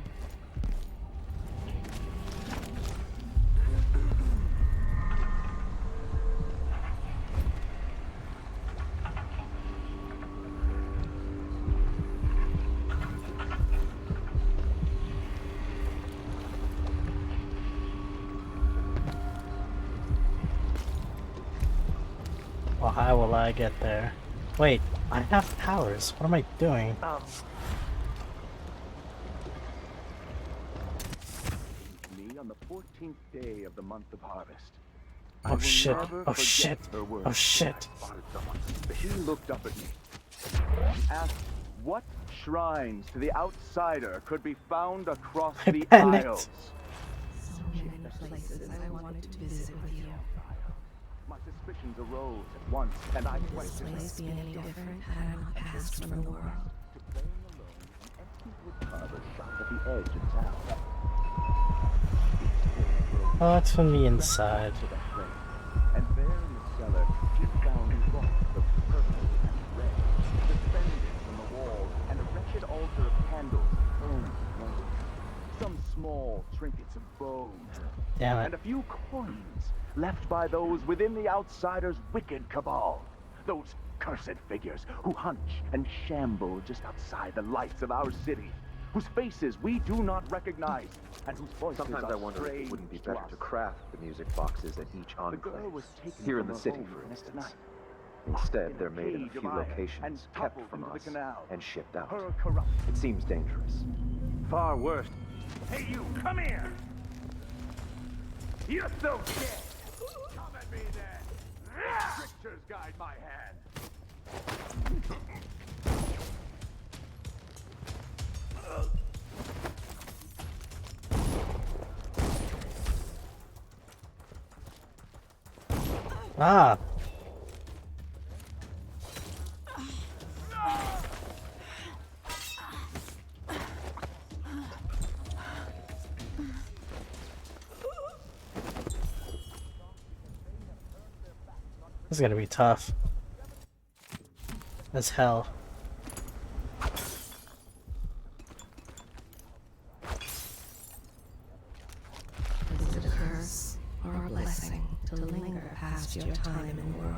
Well, how will I get there? Wait, I have powers. What am I doing?
Me on the 14th day of the month of harvest.
Oh shit! Oh shit! Oh shit!
She looked up at me, asked what shrines to the outsider could be found across the
panicked.
Isles.
So many places I wanted to visit with you.
My suspicions arose at once, and I
Would this
questioned
place be any different had I not passed from the world?
Carver shop at the edge of town.
Oh, it's from the inside.
And there in the cellar, she found books of purple and red, suspended from the wall, and a wretched altar of candles burned slowly. Some small trinkets of bone.
Damn it.
And a few coins left by those within the outsider's wicked cabal. Those cursed figures who hunch and shamble just outside the lights of our city, whose faces we do not recognize, and whose voices
Sometimes
are
I wonder if it wouldn't be better to craft the music boxes at each enclave, here in the city, for instance. Instead, they're made in a few locations, kept from us, and shipped out. It seems dangerous.
Far worse. Hey, you, come here! You're so dead! Come at me then! Strictures guide my hand!
Ah! This is gonna be tough. As hell.
Is it a curse or a blessing to linger past your time in the world?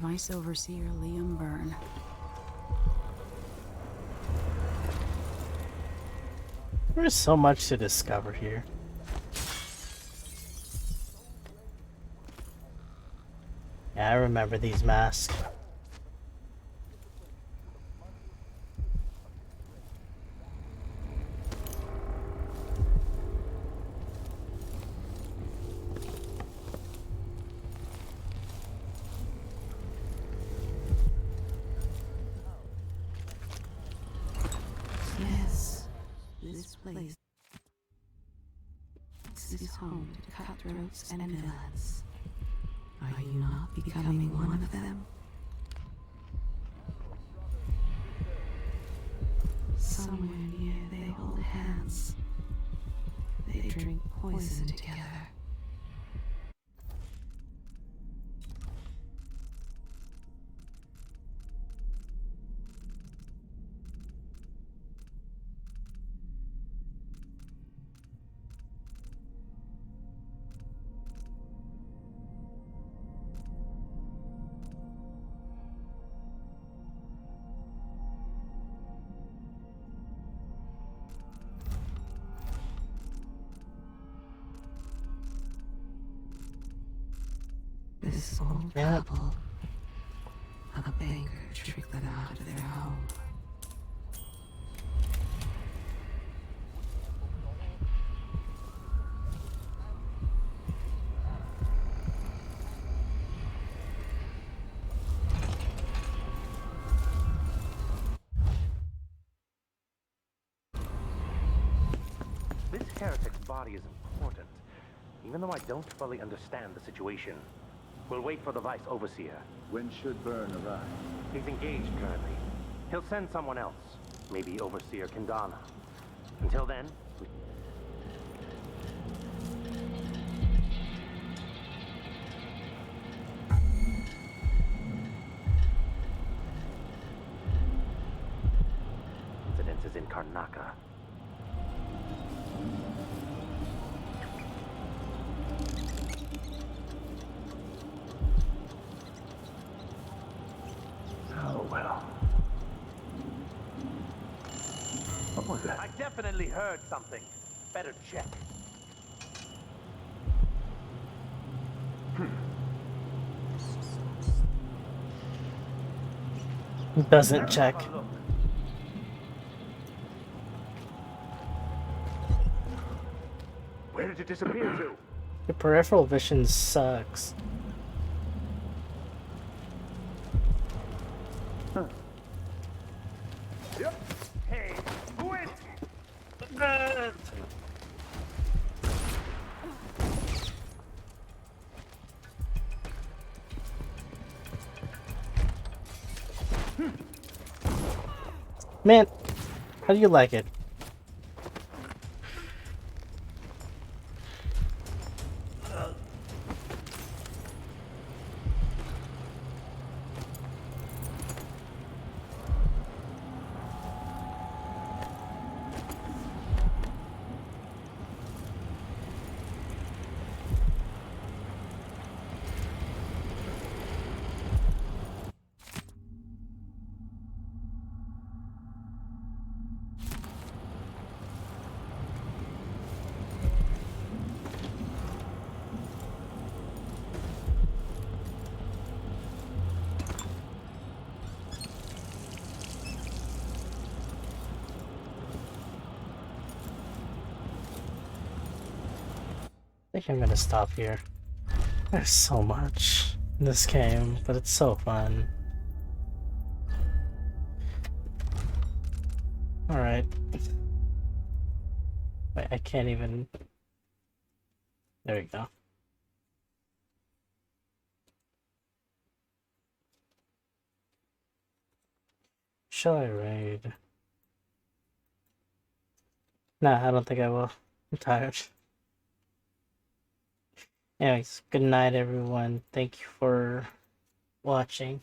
Vice Overseer Liam Byrne.
There's so much to discover here. Yeah, I remember these masks.
Yes, this place is home to cutthroats and villains. Are you not becoming one of them? somewhere near they hold hands. They drink poison together. This old couple, a banker tricked them out of their home.
This heretic's body is important, even though I don't fully understand the situation. We'll wait for the Vice Overseer.
When should Byrne arrive?
He's engaged currently. He'll send someone else. Maybe Overseer Kendana. Until then, incidences in Karnaca.
Oh, well. What was that?
I definitely heard something. Better check.
Doesn't check.
Where did it disappear to?
Your peripheral vision sucks.
Yep. Hey, who is?
Man, how do you like it? I think I'm gonna stop here. There's so much in this game, but it's so fun. Alright. Wait, I can't even... There we go. Shall I raid? Nah, I don't think I will. I'm tired. Anyways, good night everyone. Thank you for watching.